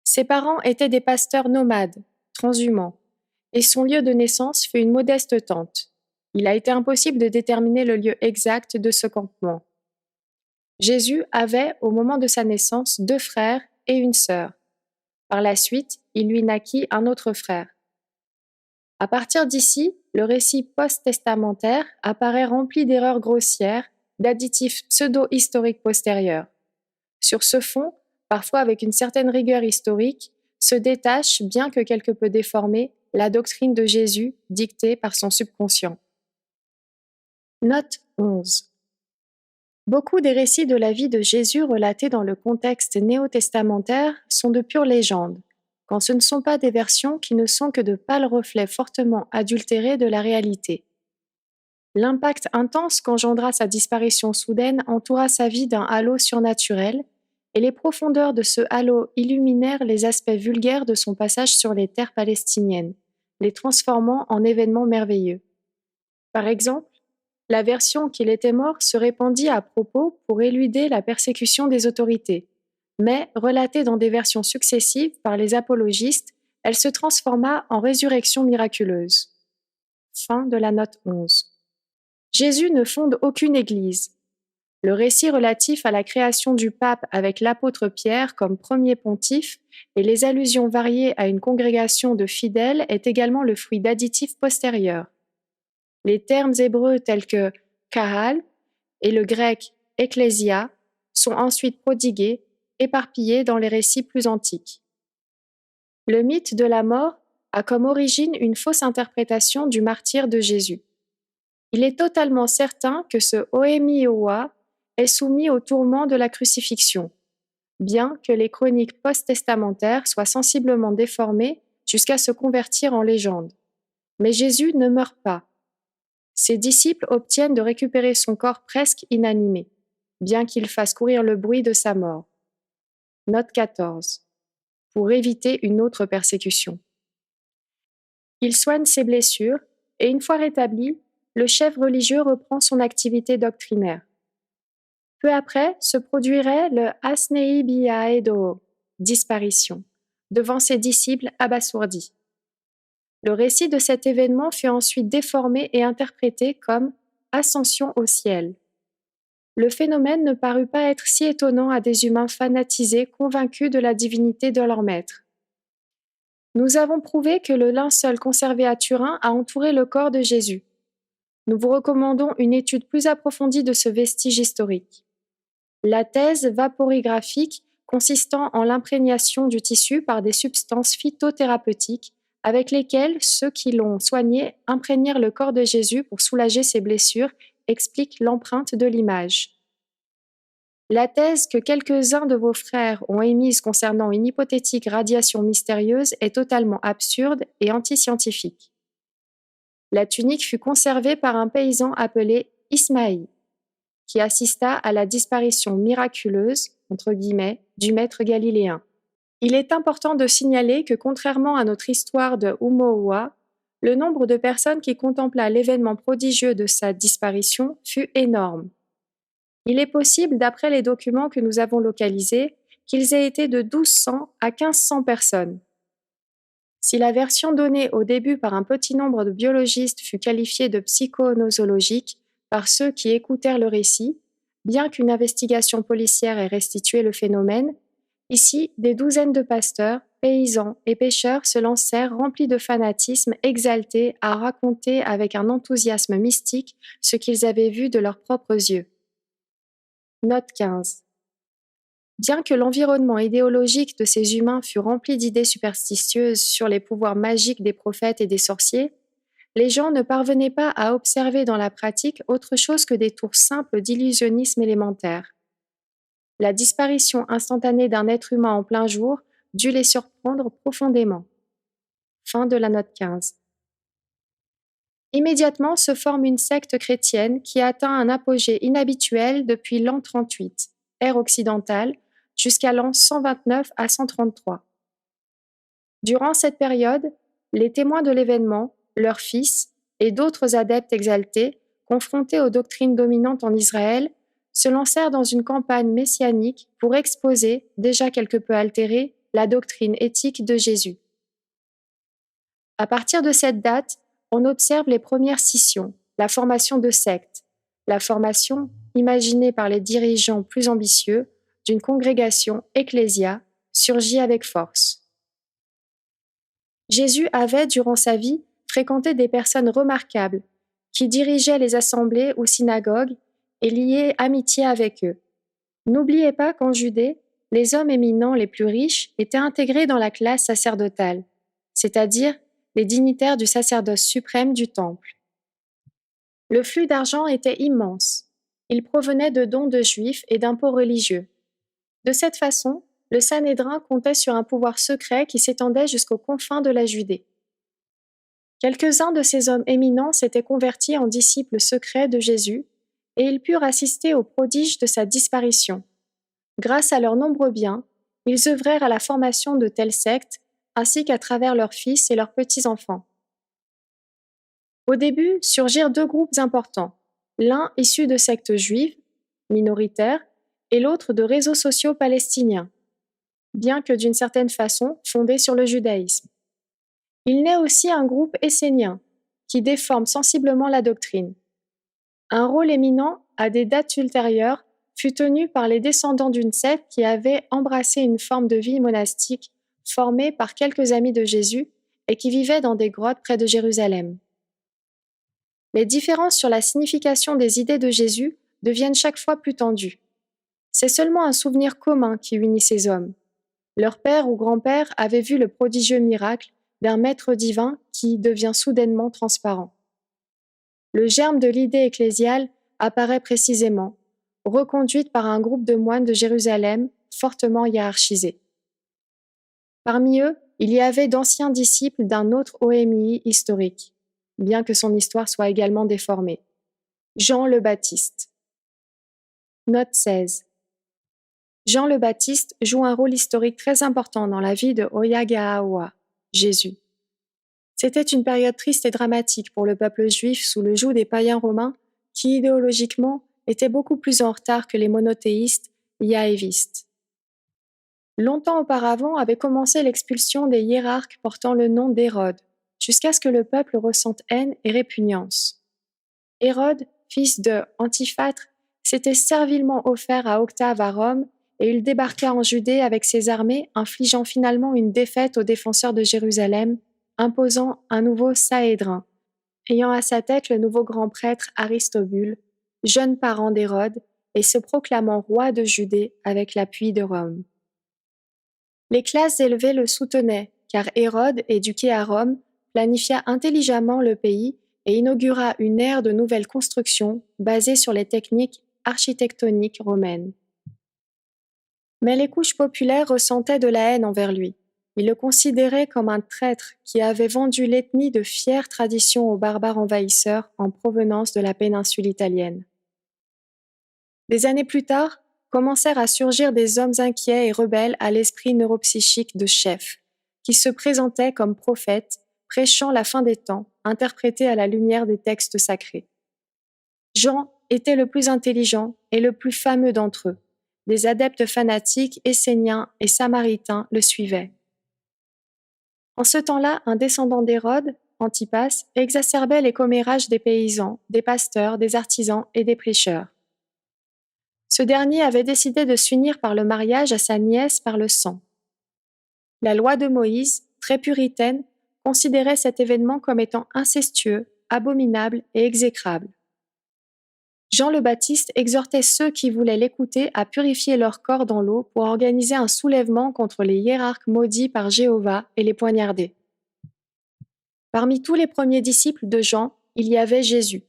Speaker 1: Ses parents étaient des pasteurs nomades, transhumants, et son lieu de naissance fut une modeste tente. Il a été impossible de déterminer le lieu exact de ce campement. Jésus avait, au moment de sa naissance, 2 frères et une sœur. Par la suite, il lui naquit un autre frère. À partir d'ici, le récit post-testamentaire apparaît rempli d'erreurs grossières, d'additifs pseudo-historiques postérieurs. Sur ce fond, parfois avec une certaine rigueur historique, se détache, bien que quelque peu déformée, la doctrine de Jésus dictée par son subconscient. Note 11. Beaucoup des récits de la vie de Jésus relatés dans le contexte néo-testamentaire sont de pures légendes, quand ce ne sont pas des versions qui ne sont que de pâles reflets fortement adultérés de la réalité. L'impact intense qu'engendra sa disparition soudaine entoura sa vie d'un halo surnaturel, et les profondeurs de ce halo illuminèrent les aspects vulgaires de son passage sur les terres palestiniennes, les transformant en événements merveilleux. Par exemple, la version qu'il était mort se répandit à propos pour éluder la persécution des autorités, Mais, relatée dans des versions successives par les apologistes, elle se transforma en résurrection miraculeuse. Fin de la note 11. Jésus ne fonde aucune église. Le récit relatif à la création du pape avec l'apôtre Pierre comme premier pontife et les allusions variées à une congrégation de fidèles est également le fruit d'additifs postérieurs. Les termes hébreux tels que kahal et le grec ecclésia sont ensuite prodigués, éparpillés dans les récits plus antiques. Le mythe de la mort a comme origine une fausse interprétation du martyre de Jésus. Il est totalement certain que ce Ohémioa est soumis au tourment de la crucifixion, bien que les chroniques post-testamentaires soient sensiblement déformées jusqu'à se convertir en légende. Mais Jésus ne meurt pas. Ses disciples obtiennent de récupérer son corps presque inanimé, bien qu'il fasse courir le bruit de sa mort. Note 14. Pour éviter une autre persécution. Il soigne ses blessures et une fois rétabli, le chef religieux reprend son activité doctrinaire. Peu après se produirait le Asnei Biaedo, disparition, devant ses disciples abasourdis. Le récit de cet événement fut ensuite déformé et interprété comme ascension au ciel. Le phénomène ne parut pas être si étonnant à des humains fanatisés convaincus de la divinité de leur maître. Nous avons prouvé que le linceul conservé à Turin a entouré le corps de Jésus. Nous vous recommandons une étude plus approfondie de ce vestige historique. La thèse vaporigraphique consistant en l'imprégnation du tissu par des substances phytothérapeutiques avec lesquelles ceux qui l'ont soigné imprégnèrent le corps de Jésus pour soulager ses blessures explique l'empreinte de l'image. La thèse que quelques-uns de vos frères ont émise concernant une hypothétique radiation mystérieuse est totalement absurde et antiscientifique. La tunique fut conservée par un paysan appelé Ismaïl, qui assista à la disparition miraculeuse, entre guillemets, du maître galiléen. Il est important de signaler que contrairement à notre histoire de Umoua, le nombre de personnes qui contempla l'événement prodigieux de sa disparition fut énorme. Il est possible, d'après les documents que nous avons localisés, qu'ils aient été de 1200 à 1500 personnes. Si la version donnée au début par un petit nombre de biologistes fut qualifiée de psychonosologique par ceux qui écoutèrent le récit, bien qu'une investigation policière ait restitué le phénomène, ici, des douzaines de pasteurs, paysans et pêcheurs se lancèrent remplis de fanatisme exaltés à raconter avec un enthousiasme mystique ce qu'ils avaient vu de leurs propres yeux. Note 15. Bien que l'environnement idéologique de ces humains fût rempli d'idées superstitieuses sur les pouvoirs magiques des prophètes et des sorciers, les gens ne parvenaient pas à observer dans la pratique autre chose que des tours simples d'illusionnisme élémentaire. La disparition instantanée d'un être humain en plein jour dut les surprendre profondément. Fin de la note 15. Immédiatement se forme une secte chrétienne qui atteint un apogée inhabituel depuis l'an 38, ère occidentale, jusqu'à l'an 129 à 133. Durant cette période, les témoins de l'événement, leurs fils et d'autres adeptes exaltés, confrontés aux doctrines dominantes en Israël, se lancèrent dans une campagne messianique pour exposer, déjà quelque peu altérée, la doctrine éthique de Jésus. À partir de cette date, on observe les premières scissions, la formation de sectes, la formation, imaginée par les dirigeants plus ambitieux, d'une congrégation ecclésia surgit avec force. Jésus avait, durant sa vie, fréquenté des personnes remarquables qui dirigeaient les assemblées ou synagogues et liaient amitié avec eux. N'oubliez pas qu'en Judée, les hommes éminents les plus riches étaient intégrés dans la classe sacerdotale, c'est-à-dire les dignitaires du sacerdoce suprême du temple. Le flux d'argent était immense. Il provenait de dons de juifs et d'impôts religieux. De cette façon, le Sanhédrin comptait sur un pouvoir secret qui s'étendait jusqu'aux confins de la Judée. Quelques-uns de ces hommes éminents s'étaient convertis en disciples secrets de Jésus et ils purent assister au prodige de sa disparition. Grâce à leurs nombreux biens, ils œuvrèrent à la formation de telles sectes ainsi qu'à travers leurs fils et leurs petits-enfants. Au début surgirent deux groupes importants, l'un issu de sectes juives, minoritaires, et l'autre de réseaux sociaux palestiniens, bien que d'une certaine façon fondé sur le judaïsme. Il naît aussi un groupe essénien, qui déforme sensiblement la doctrine. Un rôle éminent, à des dates ultérieures, fut tenu par les descendants d'une secte qui avait embrassé une forme de vie monastique formée par quelques amis de Jésus et qui vivaient dans des grottes près de Jérusalem. Les différences sur la signification des idées de Jésus deviennent chaque fois plus tendues. C'est seulement un souvenir commun qui unit ces hommes. Leur père ou grand-père avait vu le prodigieux miracle d'un maître divin qui devient soudainement transparent. Le germe de l'idée ecclésiale apparaît précisément, reconduite par un groupe de moines de Jérusalem fortement hiérarchisés. Parmi eux, il y avait d'anciens disciples d'un autre OMI historique, bien que son histoire soit également déformée. Jean le Baptiste. Note 16. Jean le Baptiste joue un rôle historique très important dans la vie de Oyagawa, Jésus. C'était une période triste et dramatique pour le peuple juif sous le joug des païens romains qui, idéologiquement, étaient beaucoup plus en retard que les monothéistes yahvéistes. Longtemps auparavant avait commencé l'expulsion des hiérarques portant le nom d'Hérode, jusqu'à ce que le peuple ressente haine et répugnance. Hérode, fils de Antiphatre, s'était servilement offert à Octave à Rome et il débarqua en Judée avec ses armées, infligeant finalement une défaite aux défenseurs de Jérusalem, imposant un nouveau Sahédrin, ayant à sa tête le nouveau grand prêtre Aristobule, jeune parent d'Hérode, et se proclamant roi de Judée avec l'appui de Rome. Les classes élevées le soutenaient, car Hérode, éduqué à Rome, planifia intelligemment le pays et inaugura une ère de nouvelles constructions basée sur les techniques architectoniques romaines. Mais les couches populaires ressentaient de la haine envers lui. Ils le considéraient comme un traître qui avait vendu l'ethnie de fières traditions aux barbares envahisseurs en provenance de la péninsule italienne. Des années plus tard, commencèrent à surgir des hommes inquiets et rebelles à l'esprit neuropsychique de chef, qui se présentaient comme prophètes, prêchant la fin des temps, interprétés à la lumière des textes sacrés. Jean était le plus intelligent et le plus fameux d'entre eux. Des adeptes fanatiques esséniens et samaritains le suivaient. En ce temps-là, un descendant d'Hérode, Antipas, exacerbait les commérages des paysans, des pasteurs, des artisans et des prêcheurs. Ce dernier avait décidé de s'unir par le mariage à sa nièce par le sang. La loi de Moïse, très puritaine, considérait cet événement comme étant incestueux, abominable et exécrable. Jean le Baptiste exhortait ceux qui voulaient l'écouter à purifier leur corps dans l'eau pour organiser un soulèvement contre les hiérarques maudits par Jéhovah et les poignarder. Parmi tous les premiers disciples de Jean, il y avait Jésus.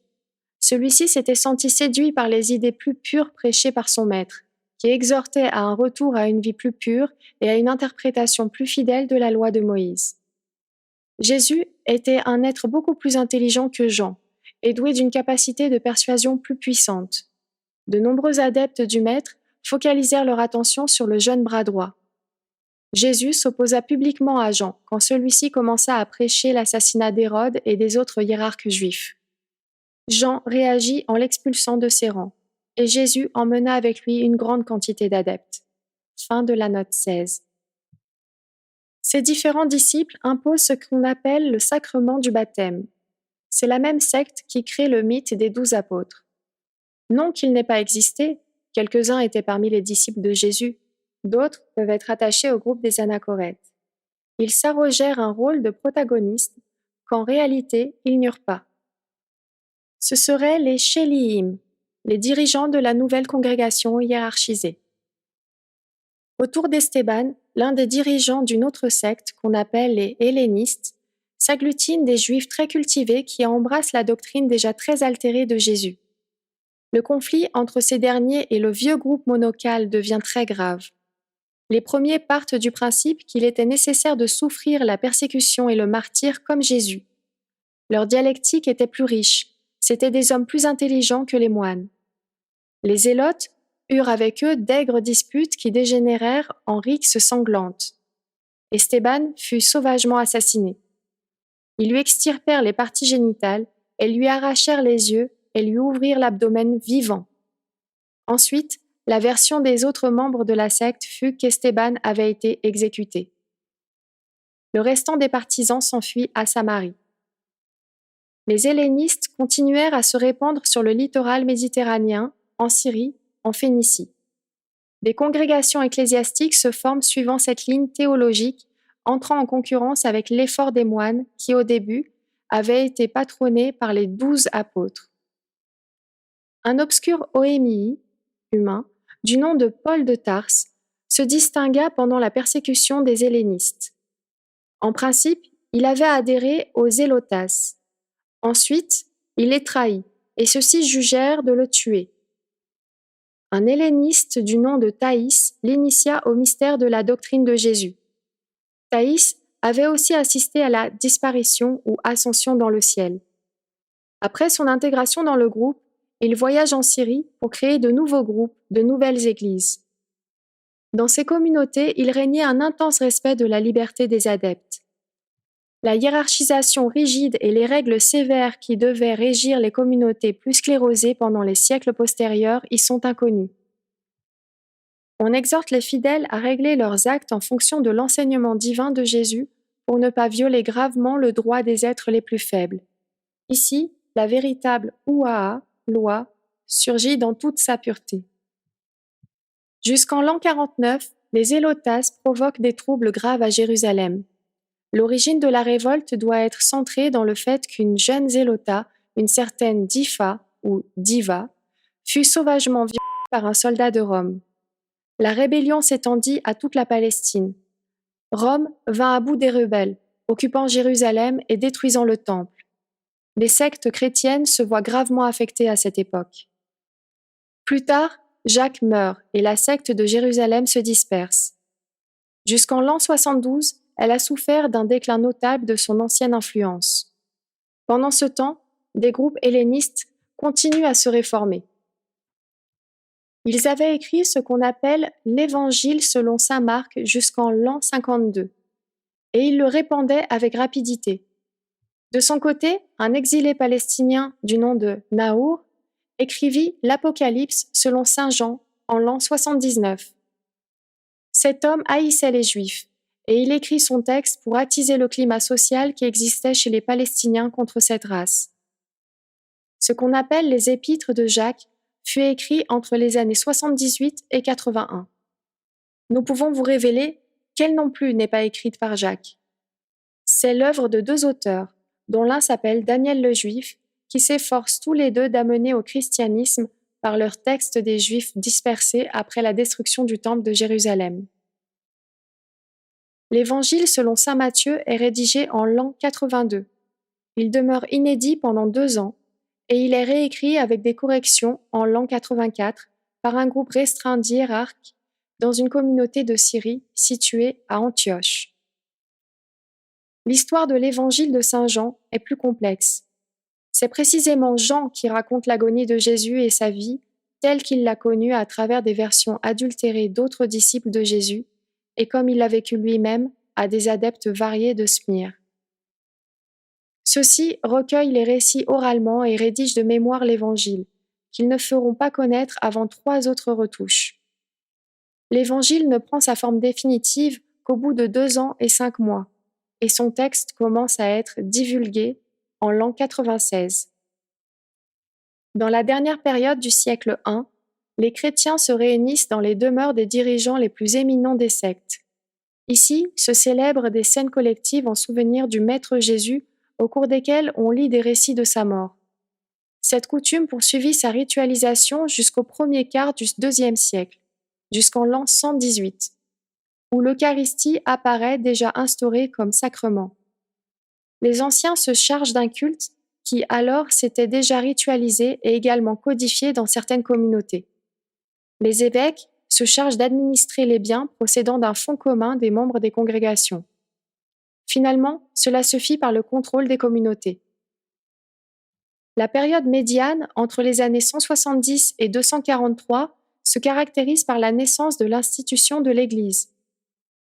Speaker 1: Celui-ci s'était senti séduit par les idées plus pures prêchées par son maître, qui exhortait à un retour à une vie plus pure et à une interprétation plus fidèle de la loi de Moïse. Jésus était un être beaucoup plus intelligent que Jean, et doué d'une capacité de persuasion plus puissante. De nombreux adeptes du Maître focalisèrent leur attention sur le jeune bras droit. Jésus s'opposa publiquement à Jean quand celui-ci commença à prêcher l'assassinat d'Hérode et des autres hiérarques juifs. Jean réagit en l'expulsant de ses rangs, et Jésus emmena avec lui une grande quantité d'adeptes. Fin de la note 16. Ces différents disciples imposent ce qu'on appelle le sacrement du baptême. C'est la même secte qui crée le mythe des 12 apôtres. Non qu'il n'ait pas existé, quelques-uns étaient parmi les disciples de Jésus, d'autres peuvent être attachés au groupe des anachorètes. Ils s'arrogèrent un rôle de protagonistes qu'en réalité ils n'eurent pas. Ce seraient les Shéliim, les dirigeants de la nouvelle congrégation hiérarchisée. Autour d'Esteban, l'un des dirigeants d'une autre secte qu'on appelle les hellénistes, s'agglutinent des Juifs très cultivés qui embrassent la doctrine déjà très altérée de Jésus. Le conflit entre ces derniers et le vieux groupe monocal devient très grave. Les premiers partent du principe qu'il était nécessaire de souffrir la persécution et le martyre comme Jésus. Leur dialectique était plus riche, c'étaient des hommes plus intelligents que les moines. Les zélotes eurent avec eux d'aigres disputes qui dégénérèrent en rixes sanglantes. Esteban fut sauvagement assassiné. Ils lui extirpèrent les parties génitales et lui arrachèrent les yeux et lui ouvrirent l'abdomen vivant. Ensuite, La version des autres membres de la secte fut qu'Esteban avait été exécuté. Le restant des partisans s'enfuit à Samarie. Les hellénistes continuèrent à se répandre sur le littoral méditerranéen, en Syrie, en Phénicie. Des congrégations ecclésiastiques se forment suivant cette ligne théologique, entrant en concurrence avec l'effort des moines qui, au début, avaient été patronnés par les 12 apôtres. Un obscur Ohémii, humain, du nom de Paul de Tarse, se distingua pendant la persécution des hellénistes. En principe, il avait adhéré aux Zélotas. Ensuite, il les trahit, et ceux-ci jugèrent de le tuer. Un helléniste du nom de Thaïs l'initia au mystère de la doctrine de Jésus. Thaïs avait aussi assisté à la disparition ou ascension dans le ciel. Après son intégration dans le groupe, il voyage en Syrie pour créer de nouveaux groupes, de nouvelles églises. Dans ces communautés, il régnait un intense respect de la liberté des adeptes. La hiérarchisation rigide et les règles sévères qui devaient régir les communautés plus sclérosées pendant les siècles postérieurs y sont inconnues. On exhorte les fidèles à régler leurs actes en fonction de l'enseignement divin de Jésus pour ne pas violer gravement le droit des êtres les plus faibles. Ici, la véritable ouaa, loi, surgit dans toute sa pureté. Jusqu'en l'an 49, les Zélotas provoquent des troubles graves à Jérusalem. L'origine de la révolte doit être centrée dans le fait qu'une jeune Zélota, une certaine Difa ou Diva, fut sauvagement violée par un soldat de Rome. La rébellion s'étendit à toute la Palestine. Rome vint à bout des rebelles, occupant Jérusalem et détruisant le temple. Les sectes chrétiennes se voient gravement affectées à cette époque. Plus tard, Jacques meurt et la secte de Jérusalem se disperse. Jusqu'en l'an 72, elle a souffert d'un déclin notable de son ancienne influence. Pendant ce temps, des groupes hellénistes continuent à se réformer. Ils avaient écrit ce qu'on appelle l'Évangile selon saint Marc jusqu'en l'an 52, et ils le répandaient avec rapidité. De son côté, un exilé palestinien du nom de Naour écrivit l'Apocalypse selon saint Jean en l'an 79. Cet homme haïssait les Juifs, et il écrit son texte pour attiser le climat social qui existait chez les Palestiniens contre cette race. Ce qu'on appelle les épîtres de Jacques fut écrit entre les années 78 et 81. Nous pouvons vous révéler qu'elle non plus n'est pas écrite par Jacques. C'est l'œuvre de deux auteurs, dont l'un s'appelle Daniel le Juif, qui s'efforcent tous les deux d'amener au christianisme par leurs textes des Juifs dispersés après la destruction du temple de Jérusalem. L'Évangile selon saint Matthieu est rédigé en l'an 82. Il demeure inédit pendant 2 ans, et il est réécrit avec des corrections en l'an 84 par un groupe restreint d'hiérarques dans une communauté de Syrie située à Antioche. L'histoire de l'Évangile de saint Jean est plus complexe. C'est précisément Jean qui raconte l'agonie de Jésus et sa vie telle qu'il l'a connue à travers des versions adultérées d'autres disciples de Jésus et comme il l'a vécu lui-même à des adeptes variés de Smyrne. Ceux-ci recueillent les récits oralement et rédigent de mémoire l'Évangile, qu'ils ne feront pas connaître avant 3 autres retouches. L'Évangile ne prend sa forme définitive qu'au bout de 2 ans et 5 mois, et son texte commence à être divulgué en l'an 96. Dans la dernière période du siècle I, les chrétiens se réunissent dans les demeures des dirigeants les plus éminents des sectes. Ici se célèbrent des scènes collectives en souvenir du Maître Jésus au cours desquelles on lit des récits de sa mort. Cette coutume poursuivit sa ritualisation jusqu'au premier quart du IIe siècle, jusqu'en l'an 118, où l'Eucharistie apparaît déjà instaurée comme sacrement. Les anciens se chargent d'un culte qui alors s'était déjà ritualisé et également codifié dans certaines communautés. Les évêques se chargent d'administrer les biens procédant d'un fonds commun des membres des congrégations. Finalement, cela se fit par le contrôle des communautés. La période médiane entre les années 170 et 243 se caractérise par la naissance de l'institution de l'Église.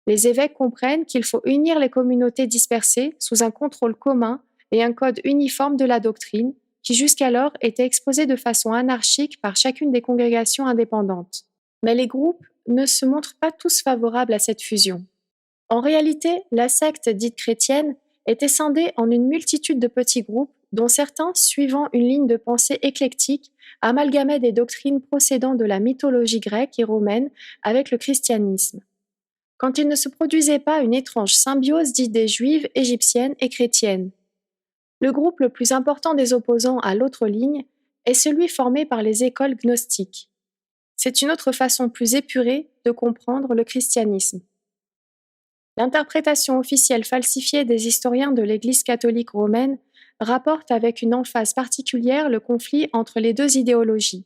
Speaker 1: Les évêques comprennent qu'il faut unir les communautés dispersées sous un contrôle commun et un code uniforme de la doctrine qui jusqu'alors était exposé de façon anarchique par chacune des congrégations indépendantes. Mais les groupes ne se montrent pas tous favorables à cette fusion. En réalité, la secte dite chrétienne était scindée en une multitude de petits groupes, dont certains, suivant une ligne de pensée éclectique, amalgamaient des doctrines procédant de la mythologie grecque et romaine avec le christianisme. Quand il ne se produisait pas une étrange symbiose d'idées juives, égyptiennes et chrétiennes. Le groupe le plus important des opposants à l'autre ligne est celui formé par les écoles gnostiques. C'est une autre façon plus épurée de comprendre le christianisme. L'interprétation officielle falsifiée des historiens de l'Église catholique romaine rapporte avec une emphase particulière le conflit entre les deux idéologies.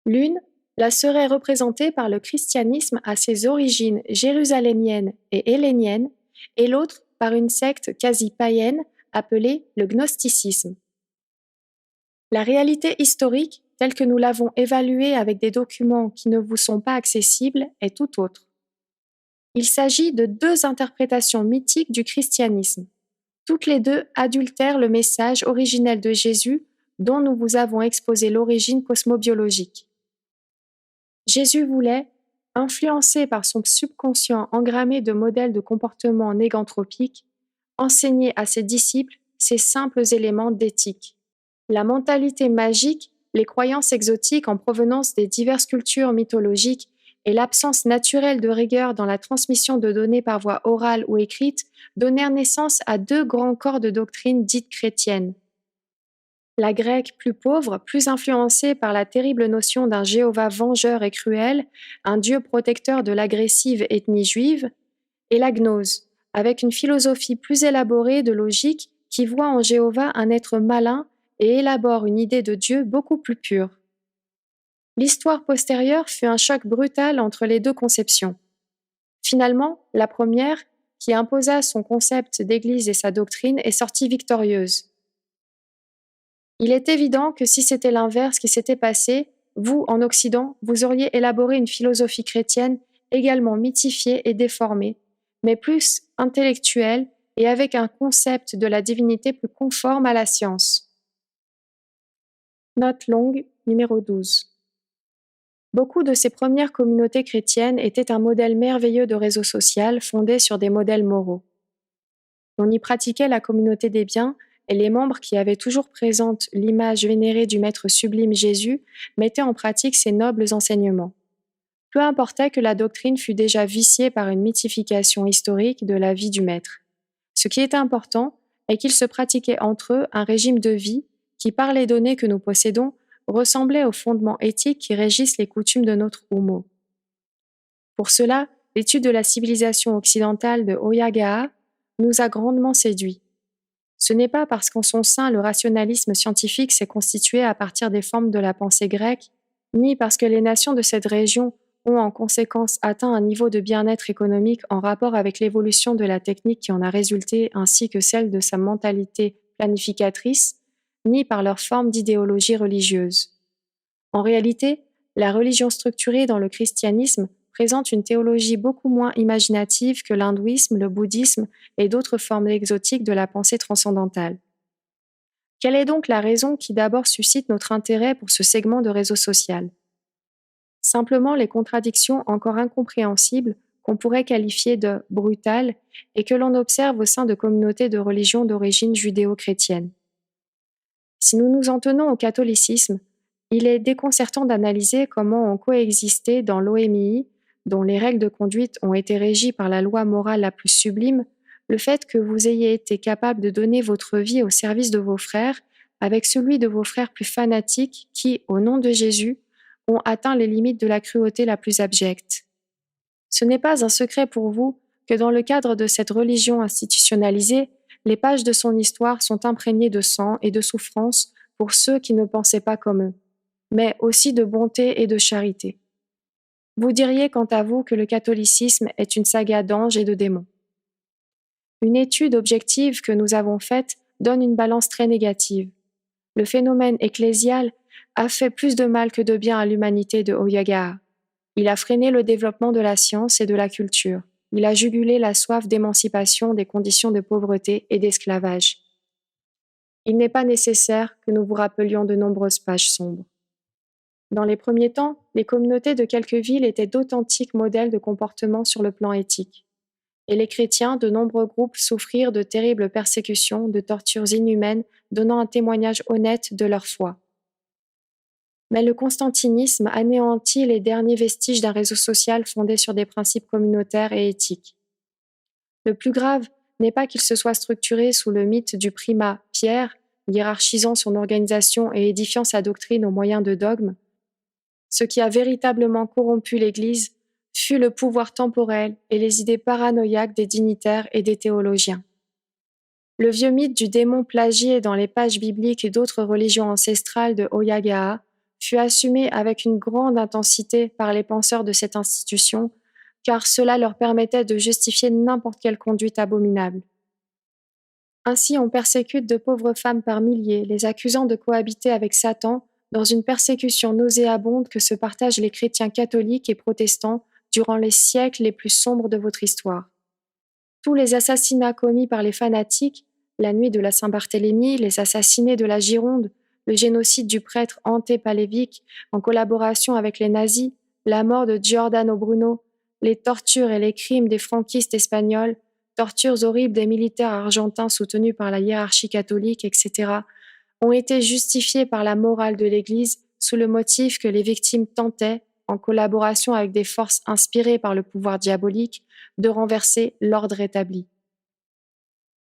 Speaker 1: L'une la serait représentée par le christianisme à ses origines jérusalémiennes et helléniennes, et l'autre par une secte quasi païenne appelée le gnosticisme. La réalité historique, telle que nous l'avons évaluée avec des documents qui ne vous sont pas accessibles, est tout autre. Il s'agit de deux interprétations mythiques du christianisme. Toutes les deux adultèrent le message originel de Jésus dont nous vous avons exposé l'origine cosmobiologique. Jésus voulait, influencé par son subconscient engrammé de modèles de comportement néganthropique, enseigner à ses disciples ces simples éléments d'éthique. La mentalité magique, les croyances exotiques en provenance des diverses cultures mythologiques et l'absence naturelle de rigueur dans la transmission de données par voie orale ou écrite donnèrent naissance à deux grands corps de doctrines dites chrétiennes. La grecque plus pauvre, plus influencée par la terrible notion d'un Jéhovah vengeur et cruel, un Dieu protecteur de l'agressive ethnie juive, et la gnose, avec une philosophie plus élaborée de logique qui voit en Jéhovah un être malin et élabore une idée de Dieu beaucoup plus pure. L'histoire postérieure fut un choc brutal entre les deux conceptions. Finalement, la première, qui imposa son concept d'Église et sa doctrine, est sortie victorieuse. Il est évident que si c'était l'inverse qui s'était passé, vous, en Occident, vous auriez élaboré une philosophie chrétienne également mythifiée et déformée, mais plus intellectuelle et avec un concept de la divinité plus conforme à la science. Note longue, numéro 12. Beaucoup de ces premières communautés chrétiennes étaient un modèle merveilleux de réseau social fondé sur des modèles moraux. On y pratiquait la communauté des biens et les membres qui avaient toujours présente l'image vénérée du Maître sublime Jésus mettaient en pratique ces nobles enseignements. Peu importait que la doctrine fût déjà viciée par une mythification historique de la vie du Maître. Ce qui était important est qu'il se pratiquait entre eux un régime de vie qui, par les données que nous possédons, ressemblait aux fondements éthiques qui régissent les coutumes de notre Homo. Pour cela, l'étude de la civilisation occidentale de Oyagaha nous a grandement séduits. Ce n'est pas parce qu'en son sein le rationalisme scientifique s'est constitué à partir des formes de la pensée grecque, ni parce que les nations de cette région ont en conséquence atteint un niveau de bien-être économique en rapport avec l'évolution de la technique qui en a résulté ainsi que celle de sa mentalité planificatrice, ni par leur forme d'idéologie religieuse. En réalité, la religion structurée dans le christianisme présente une théologie beaucoup moins imaginative que l'hindouisme, le bouddhisme et d'autres formes exotiques de la pensée transcendantale. Quelle est donc la raison qui d'abord suscite notre intérêt pour ce segment de réseau social? Simplement les contradictions encore incompréhensibles qu'on pourrait qualifier de brutales et que l'on observe au sein de communautés de religion d'origine judéo-chrétienne. Si nous nous en tenons au catholicisme, il est déconcertant d'analyser comment ont coexisté dans l'OMI, dont les règles de conduite ont été régies par la loi morale la plus sublime, le fait que vous ayez été capable de donner votre vie au service de vos frères, avec celui de vos frères plus fanatiques qui, au nom de Jésus, ont atteint les limites de la cruauté la plus abjecte. Ce n'est pas un secret pour vous que dans le cadre de cette religion institutionnalisée, les pages de son histoire sont imprégnées de sang et de souffrance pour ceux qui ne pensaient pas comme eux, mais aussi de bonté et de charité. Vous diriez quant à vous que le catholicisme est une saga d'anges et de démons. Une étude objective que nous avons faite donne une balance très négative. Le phénomène ecclésial a fait plus de mal que de bien à l'humanité de Oyagaha. Il a freiné le développement de la science et de la culture. Il a jugulé la soif d'émancipation des conditions de pauvreté et d'esclavage. Il n'est pas nécessaire que nous vous rappelions de nombreuses pages sombres. Dans les premiers temps, les communautés de quelques villes étaient d'authentiques modèles de comportement sur le plan éthique. Et les chrétiens, de nombreux groupes souffrirent de terribles persécutions, de tortures inhumaines, donnant un témoignage honnête de leur foi. Mais le constantinisme anéantit les derniers vestiges d'un réseau social fondé sur des principes communautaires et éthiques. Le plus grave n'est pas qu'il se soit structuré sous le mythe du primat Pierre, hiérarchisant son organisation et édifiant sa doctrine au moyen de dogmes. Ce qui a véritablement corrompu l'Église fut le pouvoir temporel et les idées paranoïaques des dignitaires et des théologiens. Le vieux mythe du démon plagié dans les pages bibliques et d'autres religions ancestrales de Oyagaha fut assumé avec une grande intensité par les penseurs de cette institution, car cela leur permettait de justifier n'importe quelle conduite abominable. Ainsi, on persécute de pauvres femmes par milliers, les accusant de cohabiter avec Satan dans une persécution nauséabonde que se partagent les chrétiens catholiques et protestants durant les siècles les plus sombres de votre histoire. Tous les assassinats commis par les fanatiques, la nuit de la Saint-Barthélemy, les assassinés de la Gironde, le génocide du prêtre Ante Pavlevich en collaboration avec les nazis, la mort de Giordano Bruno, les tortures et les crimes des franquistes espagnols, tortures horribles des militaires argentins soutenus par la hiérarchie catholique, etc., ont été justifiés par la morale de l'Église sous le motif que les victimes tentaient, en collaboration avec des forces inspirées par le pouvoir diabolique, de renverser l'ordre établi.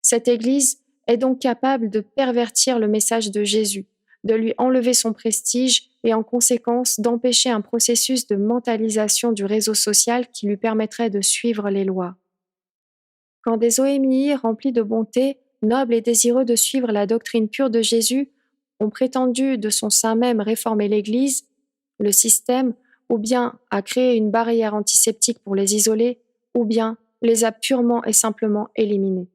Speaker 1: Cette Église est donc capable de pervertir le message de Jésus, de lui enlever son prestige et en conséquence d'empêcher un processus de mentalisation du réseau social qui lui permettrait de suivre les lois. Quand des OMI remplis de bonté, nobles et désireux de suivre la doctrine pure de Jésus, ont prétendu de son sein même réformer l'Église, le système, ou bien à créer une barrière antiseptique pour les isoler, ou bien les a purement et simplement éliminés.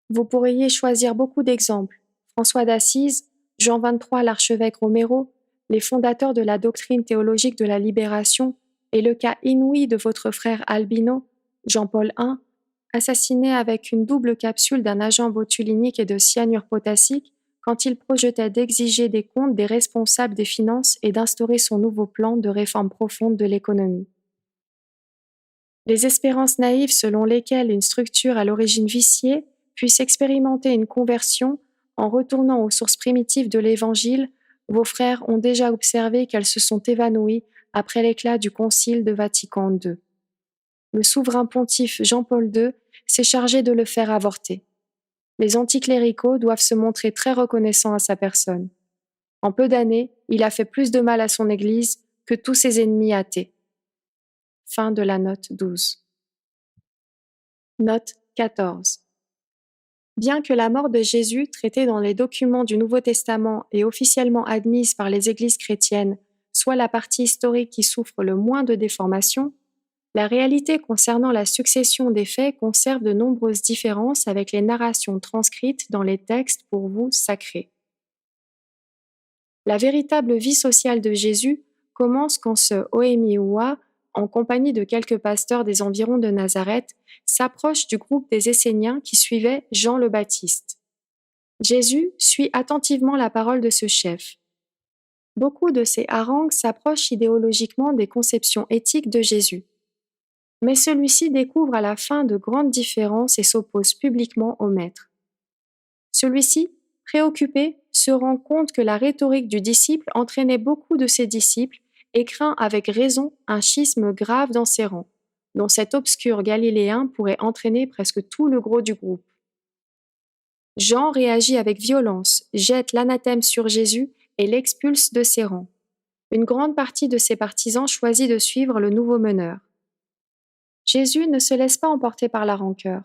Speaker 1: Vous pourriez choisir beaucoup d'exemples. François d'Assise, Jean XXIII l'archevêque Romero, les fondateurs de la doctrine théologique de la libération et le cas inouï de votre frère Albino, Jean-Paul I, assassiné avec une double capsule d'un agent botulinique et de cyanure potassique quand il projetait d'exiger des comptes des responsables des finances et d'instaurer son nouveau plan de réforme profonde de l'économie. Les espérances naïves selon lesquelles une structure à l'origine viciée puisse expérimenter une conversion en retournant aux sources primitives de l'Évangile, vos frères ont déjà observé qu'elles se sont évanouies après l'éclat du Concile de Vatican II. Le souverain pontife Jean-Paul II s'est chargé de le faire avorter. Les anticléricaux doivent se montrer très reconnaissants à sa personne. En peu d'années, il a fait plus de mal à son Église que tous ses ennemis athées. Fin de la note 12. Note 14. Bien que la mort de Jésus, traitée dans les documents du Nouveau Testament et officiellement admise par les églises chrétiennes, soit la partie historique qui souffre le moins de déformations, la réalité concernant la succession des faits conserve de nombreuses différences avec les narrations transcrites dans les textes pour vous sacrés. La véritable vie sociale de Jésus commence quand ce Ohémiouah, en compagnie de quelques pasteurs des environs de Nazareth, s'approche du groupe des Esséniens qui suivaient Jean le Baptiste. Jésus suit attentivement la parole de ce chef. Beaucoup de ces harangues s'approchent idéologiquement des conceptions éthiques de Jésus. Mais celui-ci découvre à la fin de grandes différences et s'oppose publiquement au maître. Celui-ci, préoccupé, se rend compte que la rhétorique du disciple entraînait beaucoup de ses disciples et craint avec raison un schisme grave dans ses rangs, dont cet obscur Galiléen pourrait entraîner presque tout le gros du groupe. Jean réagit avec violence, jette l'anathème sur Jésus et l'expulse de ses rangs. Une grande partie de ses partisans choisit de suivre le nouveau meneur. Jésus ne se laisse pas emporter par la rancœur.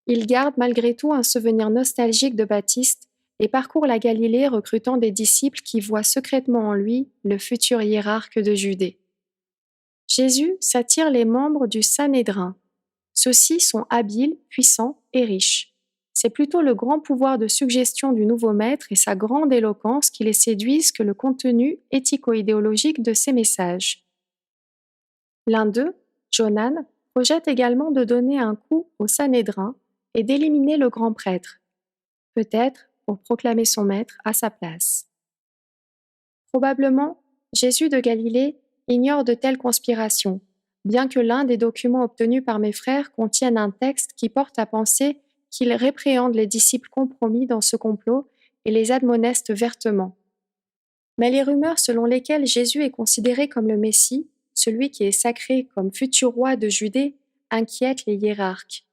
Speaker 1: Il garde malgré tout un souvenir nostalgique de Baptiste et parcourt la Galilée recrutant des disciples qui voient secrètement en lui le futur hiérarque de Judée. Jésus s'attire les membres du Sanhédrin. Ceux-ci sont habiles, puissants et riches. C'est plutôt le grand pouvoir de suggestion du nouveau maître et sa grande éloquence qui les séduisent que le contenu éthico-idéologique de ses messages. L'un d'eux, Jonan, projette également de donner un coup au Sanhédrin et d'éliminer le grand prêtre, peut-être pour proclamer son maître à sa place. Probablement, Jésus de Galilée ignore de telles conspirations, bien que l'un des documents obtenus par mes frères contienne un texte qui porte à penser qu'il répréhende les disciples compromis dans ce complot et les admoneste vertement. Mais les rumeurs selon lesquelles Jésus est considéré comme le Messie, celui qui est sacré comme futur roi de Judée, inquiètent les hiérarques.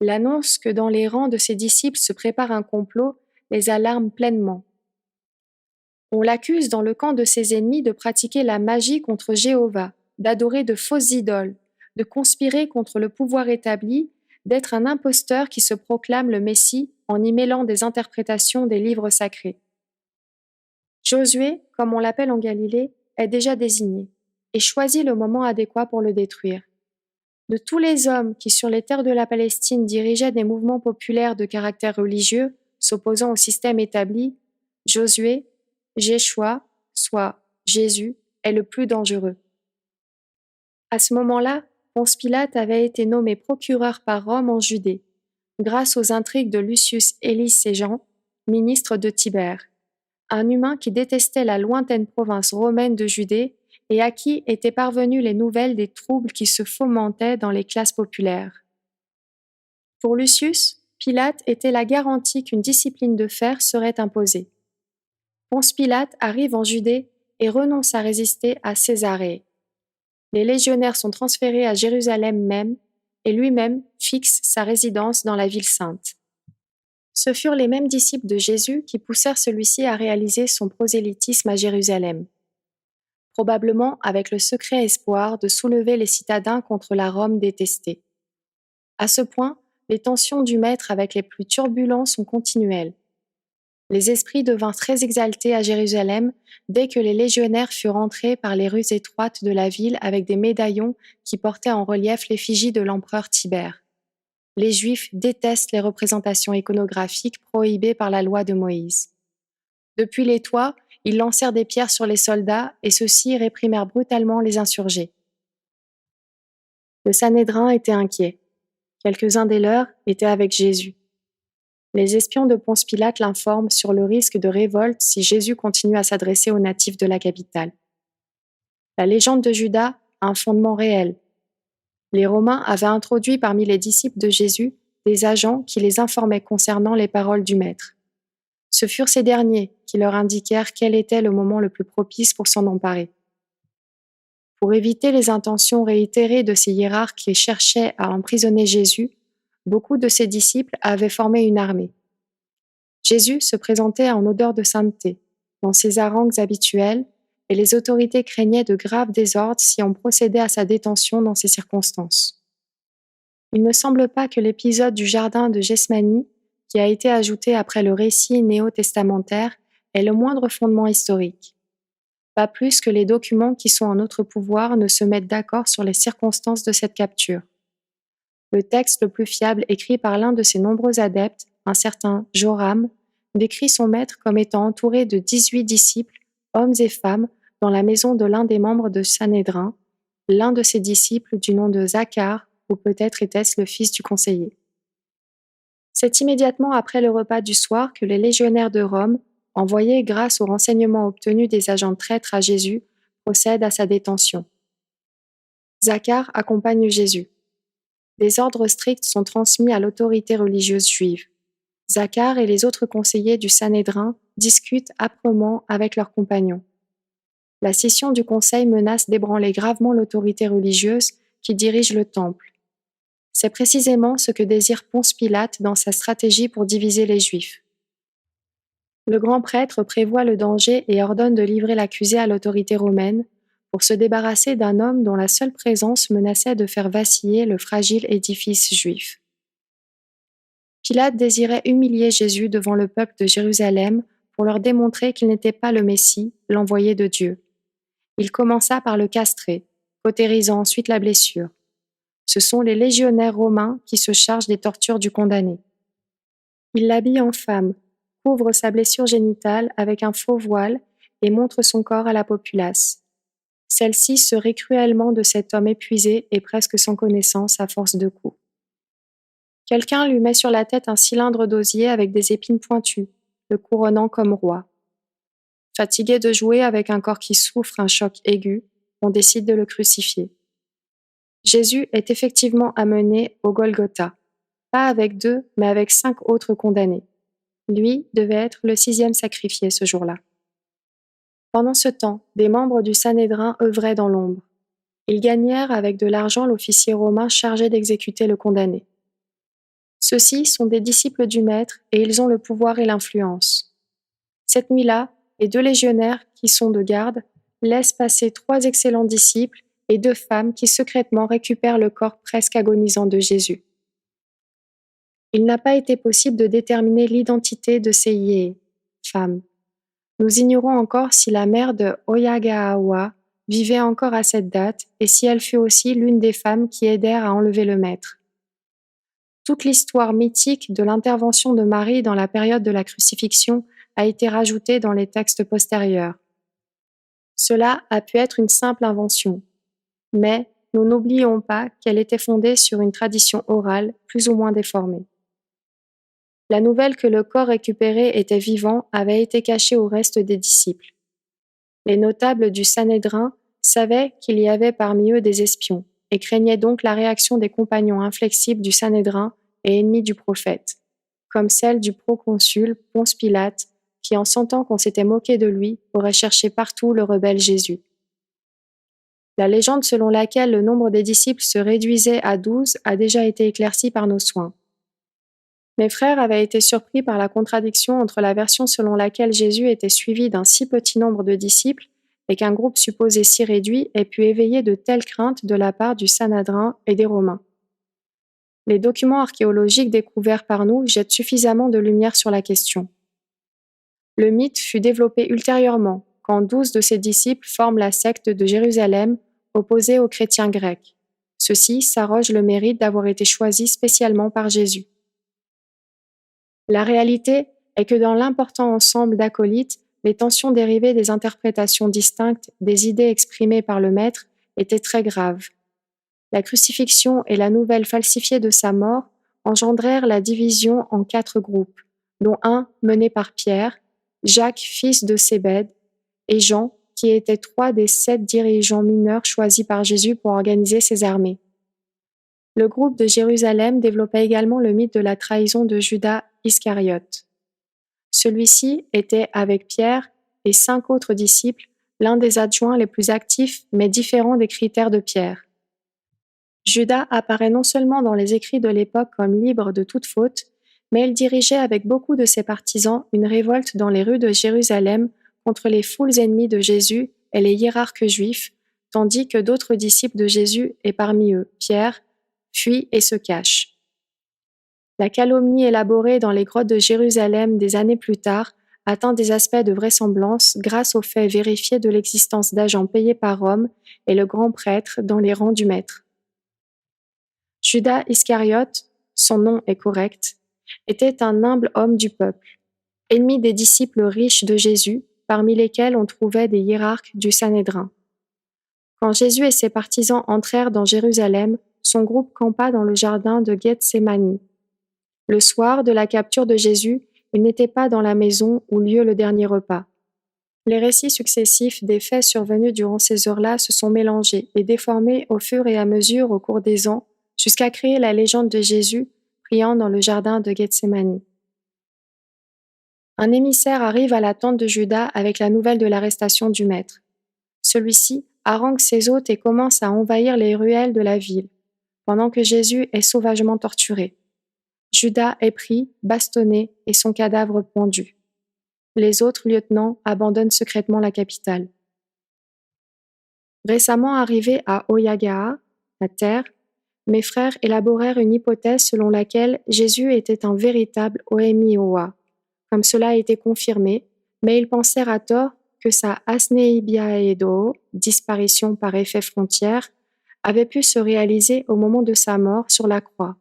Speaker 1: L'annonce que dans les rangs de ses disciples se prépare un complot les alarme pleinement. On l'accuse dans le camp de ses ennemis de pratiquer la magie contre Jéhovah, d'adorer de fausses idoles, de conspirer contre le pouvoir établi, d'être un imposteur qui se proclame le Messie en y mêlant des interprétations des livres sacrés. Josué, comme on l'appelle en Galilée, est déjà désigné et choisit le moment adéquat pour le détruire. De tous les hommes qui sur les terres de la Palestine dirigeaient des mouvements populaires de caractère religieux, s'opposant au système établi, Josué, Jéchoua, soit Jésus, est le plus dangereux. À ce moment-là, Ponce Pilate avait été nommé procureur par Rome en Judée, grâce aux intrigues de Lucius Aelius Séjan, ministre de Tibère, un humain qui détestait la lointaine province romaine de Judée et à qui étaient parvenues les nouvelles des troubles qui se fomentaient dans les classes populaires. Pour Lucius, Pilate était la garantie qu'une discipline de fer serait imposée. Ponce Pilate arrive en Judée et renonce à résister à Césarée. Les légionnaires sont transférés à Jérusalem même et lui-même fixe sa résidence dans la ville sainte. Ce furent les mêmes disciples de Jésus qui poussèrent celui-ci à réaliser son prosélytisme à Jérusalem, probablement avec le secret espoir de soulever les citadins contre la Rome détestée. À ce point, les tensions du maître avec les plus turbulents sont continuelles. Les esprits devinrent très exaltés à Jérusalem dès que les légionnaires furent entrés par les rues étroites de la ville avec des médaillons qui portaient en relief l'effigie de l'empereur Tibère. Les Juifs détestent les représentations iconographiques prohibées par la loi de Moïse. Depuis les toits, ils lancèrent des pierres sur les soldats et ceux-ci réprimèrent brutalement les insurgés. Le Sanhédrin était inquiet. Quelques-uns des leurs étaient avec Jésus. Les espions de Ponce Pilate l'informent sur le risque de révolte si Jésus continue à s'adresser aux natifs de la capitale. La légende de Judas a un fondement réel. Les Romains avaient introduit parmi les disciples de Jésus des agents qui les informaient concernant les paroles du Maître. Ce furent ces derniers qui leur indiquèrent quel était le moment le plus propice pour s'en emparer. Pour éviter les intentions réitérées de ces hiérarques qui cherchaient à emprisonner Jésus, beaucoup de ses disciples avaient formé une armée. Jésus se présentait en odeur de sainteté, dans ses harangues habituelles, et les autorités craignaient de graves désordres si on procédait à sa détention dans ces circonstances. Il ne semble pas que l'épisode du jardin de Gethsémani, qui a été ajouté après le récit néo-testamentaire, ait le moindre fondement historique. Pas plus que les documents qui sont en notre pouvoir ne se mettent d'accord sur les circonstances de cette capture. Le texte le plus fiable écrit par l'un de ses nombreux adeptes, un certain Joram, décrit son maître comme étant entouré de 18 disciples, hommes et femmes, dans la maison de l'un des membres de Sanhédrin, l'un de ses disciples du nom de Zakhar, ou peut-être était-ce le fils du conseiller. C'est immédiatement après le repas du soir que les légionnaires de Rome, envoyés grâce aux renseignements obtenus des agents traîtres à Jésus, procèdent à sa détention. Zakhar accompagne Jésus. Des ordres stricts sont transmis à l'autorité religieuse juive. Zakhar et les autres conseillers du Sanhédrin discutent âprement avec leurs compagnons. La scission du conseil menace d'ébranler gravement l'autorité religieuse qui dirige le temple. C'est précisément ce que désire Ponce Pilate dans sa stratégie pour diviser les Juifs. Le grand prêtre prévoit le danger et ordonne de livrer l'accusé à l'autorité romaine pour se débarrasser d'un homme dont la seule présence menaçait de faire vaciller le fragile édifice juif. Pilate désirait humilier Jésus devant le peuple de Jérusalem pour leur démontrer qu'il n'était pas le Messie, l'envoyé de Dieu. Il commença par le castrer, cautérisant ensuite la blessure. Ce sont les légionnaires romains qui se chargent des tortures du condamné. Il l'habille en femme, couvre sa blessure génitale avec un faux voile et montre son corps à la populace. Celle-ci se rit cruellement de cet homme épuisé et presque sans connaissance à force de coups. Quelqu'un lui met sur la tête un cylindre d'osier avec des épines pointues, le couronnant comme roi. Fatigué de jouer avec un corps qui souffre un choc aigu, on décide de le crucifier. Jésus est effectivement amené au Golgotha, pas avec 2, mais avec 5 autres condamnés. Lui devait être le 6e sacrifié ce jour-là. Pendant ce temps, des membres du Sanhédrin œuvraient dans l'ombre. Ils gagnèrent avec de l'argent l'officier romain chargé d'exécuter le condamné. Ceux-ci sont des disciples du Maître et ils ont le pouvoir et l'influence. Cette nuit-là, les 2 légionnaires, qui sont de garde, laissent passer 3 excellents disciples et 2 femmes qui secrètement récupèrent le corps presque agonisant de Jésus. Il n'a pas été possible de déterminer l'identité de ces femmes. Nous ignorons encore si la mère de Oyagawa vivait encore à cette date et si elle fut aussi l'une des femmes qui aidèrent à enlever le maître. Toute l'histoire mythique de l'intervention de Marie dans la période de la crucifixion a été rajoutée dans les textes postérieurs. Cela a pu être une simple invention, mais nous n'oublions pas qu'elle était fondée sur une tradition orale plus ou moins déformée. La nouvelle que le corps récupéré était vivant avait été cachée au reste des disciples. Les notables du Sanhédrin savaient qu'il y avait parmi eux des espions et craignaient donc la réaction des compagnons inflexibles du Sanhédrin et ennemis du prophète, comme celle du proconsul Ponce Pilate, qui, en sentant qu'on s'était moqué de lui, aurait cherché partout le rebelle Jésus. La légende selon laquelle le nombre des disciples se réduisait à 12 a déjà été éclaircie par nos soins. Mes frères avaient été surpris par la contradiction entre la version selon laquelle Jésus était suivi d'un si petit nombre de disciples et qu'un groupe supposé si réduit ait pu éveiller de telles craintes de la part du Sanhédrin et des Romains. Les documents archéologiques découverts par nous jettent suffisamment de lumière sur la question. Le mythe fut développé ultérieurement, quand 12 de ses disciples forment la secte de Jérusalem, opposée aux chrétiens grecs. Ceux-ci s'arrogent le mérite d'avoir été choisis spécialement par Jésus. La réalité est que dans l'important ensemble d'acolytes, les tensions dérivées des interprétations distinctes des idées exprimées par le Maître étaient très graves. La crucifixion et la nouvelle falsifiée de sa mort engendrèrent la division en 4 groupes, dont un mené par Pierre, Jacques, fils de Sébède, et Jean, qui étaient 3 des 7 dirigeants mineurs choisis par Jésus pour organiser ses armées. Le groupe de Jérusalem développait également le mythe de la trahison de Judas Iscariote. Celui-ci était, avec Pierre et 5 autres disciples, l'un des adjoints les plus actifs mais différents des critères de Pierre. Judas apparaît non seulement dans les écrits de l'époque comme libre de toute faute, mais il dirigeait avec beaucoup de ses partisans une révolte dans les rues de Jérusalem contre les foules ennemies de Jésus et les hiérarques juifs, tandis que d'autres disciples de Jésus, et parmi eux Pierre, fuient et se cachent. La calomnie élaborée dans les grottes de Jérusalem des années plus tard atteint des aspects de vraisemblance grâce au fait vérifié de l'existence d'agents payés par Rome et le grand prêtre dans les rangs du maître. Judas Iscariote, son nom est correct, était un humble homme du peuple, ennemi des disciples riches de Jésus, parmi lesquels on trouvait des hiérarques du Sanhédrin. Quand Jésus et ses partisans entrèrent dans Jérusalem, son groupe campa dans le jardin de Gethsémani. Le soir de la capture de Jésus, il n'était pas dans la maison où lieu le dernier repas. Les récits successifs des faits survenus durant ces heures-là se sont mélangés et déformés au fur et à mesure au cours des ans, jusqu'à créer la légende de Jésus priant dans le jardin de Gethsémani. Un émissaire arrive à la tente de Judas avec la nouvelle de l'arrestation du maître. Celui-ci harangue ses hôtes et commence à envahir les ruelles de la ville, pendant que Jésus est sauvagement torturé. Judas est pris, bastonné et son cadavre pendu. Les autres lieutenants abandonnent secrètement la capitale. Récemment arrivés à Oyagawa, la terre, mes frères élaborèrent une hypothèse selon laquelle Jésus était un véritable Oemi-Owa, comme cela a été confirmé, mais ils pensèrent à tort que sa Asneibiaedo, disparition par effet frontière, avait pu se réaliser au moment de sa mort sur la croix,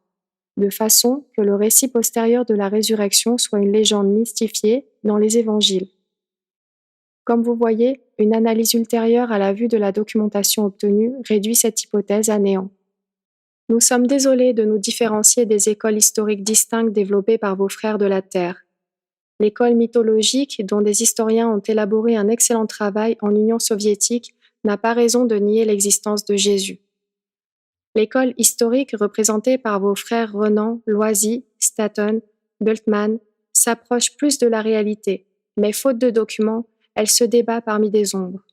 Speaker 1: de façon que le récit postérieur de la résurrection soit une légende mystifiée dans les évangiles. Comme vous voyez, une analyse ultérieure à la vue de la documentation obtenue réduit cette hypothèse à néant. Nous sommes désolés de nous différencier des écoles historiques distinctes développées par vos frères de la Terre. L'école mythologique, dont des historiens ont élaboré un excellent travail en Union soviétique, n'a pas raison de nier l'existence de Jésus. L'école historique représentée par vos frères Renan, Loisy, Stanton, Bultmann s'approche plus de la réalité, mais faute de documents, elle se débat parmi des ombres.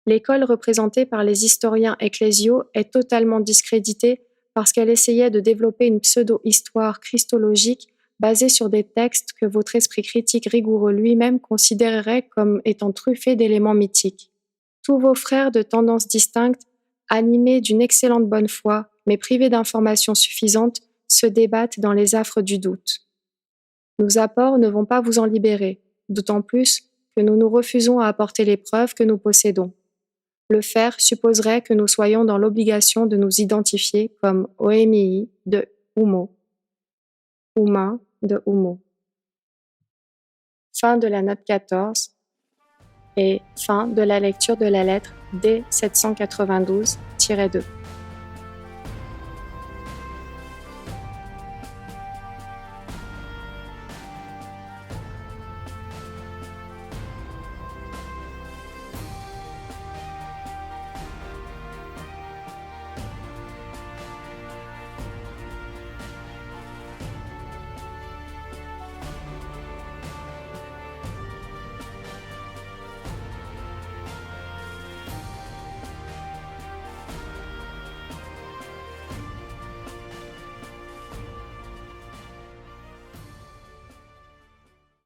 Speaker 1: L'école représentée par les historiens ecclésiaux est totalement discréditée parce qu'elle essayait de développer une pseudo-histoire christologique basée sur des textes que votre esprit critique rigoureux lui-même considérerait comme étant truffés d'éléments mythiques. Tous vos frères de tendances distinctes, animés d'une excellente bonne foi, mais privés d'informations suffisantes, se débattent dans les affres du doute. Nos apports ne vont pas vous en libérer, d'autant plus que nous nous refusons à apporter les preuves que nous possédons. Le faire supposerait que nous soyons dans l'obligation de nous identifier comme Oemii de Oumo, Oumain de Oumo. Fin de la note 14 et fin de la lecture de la lettre D792-2.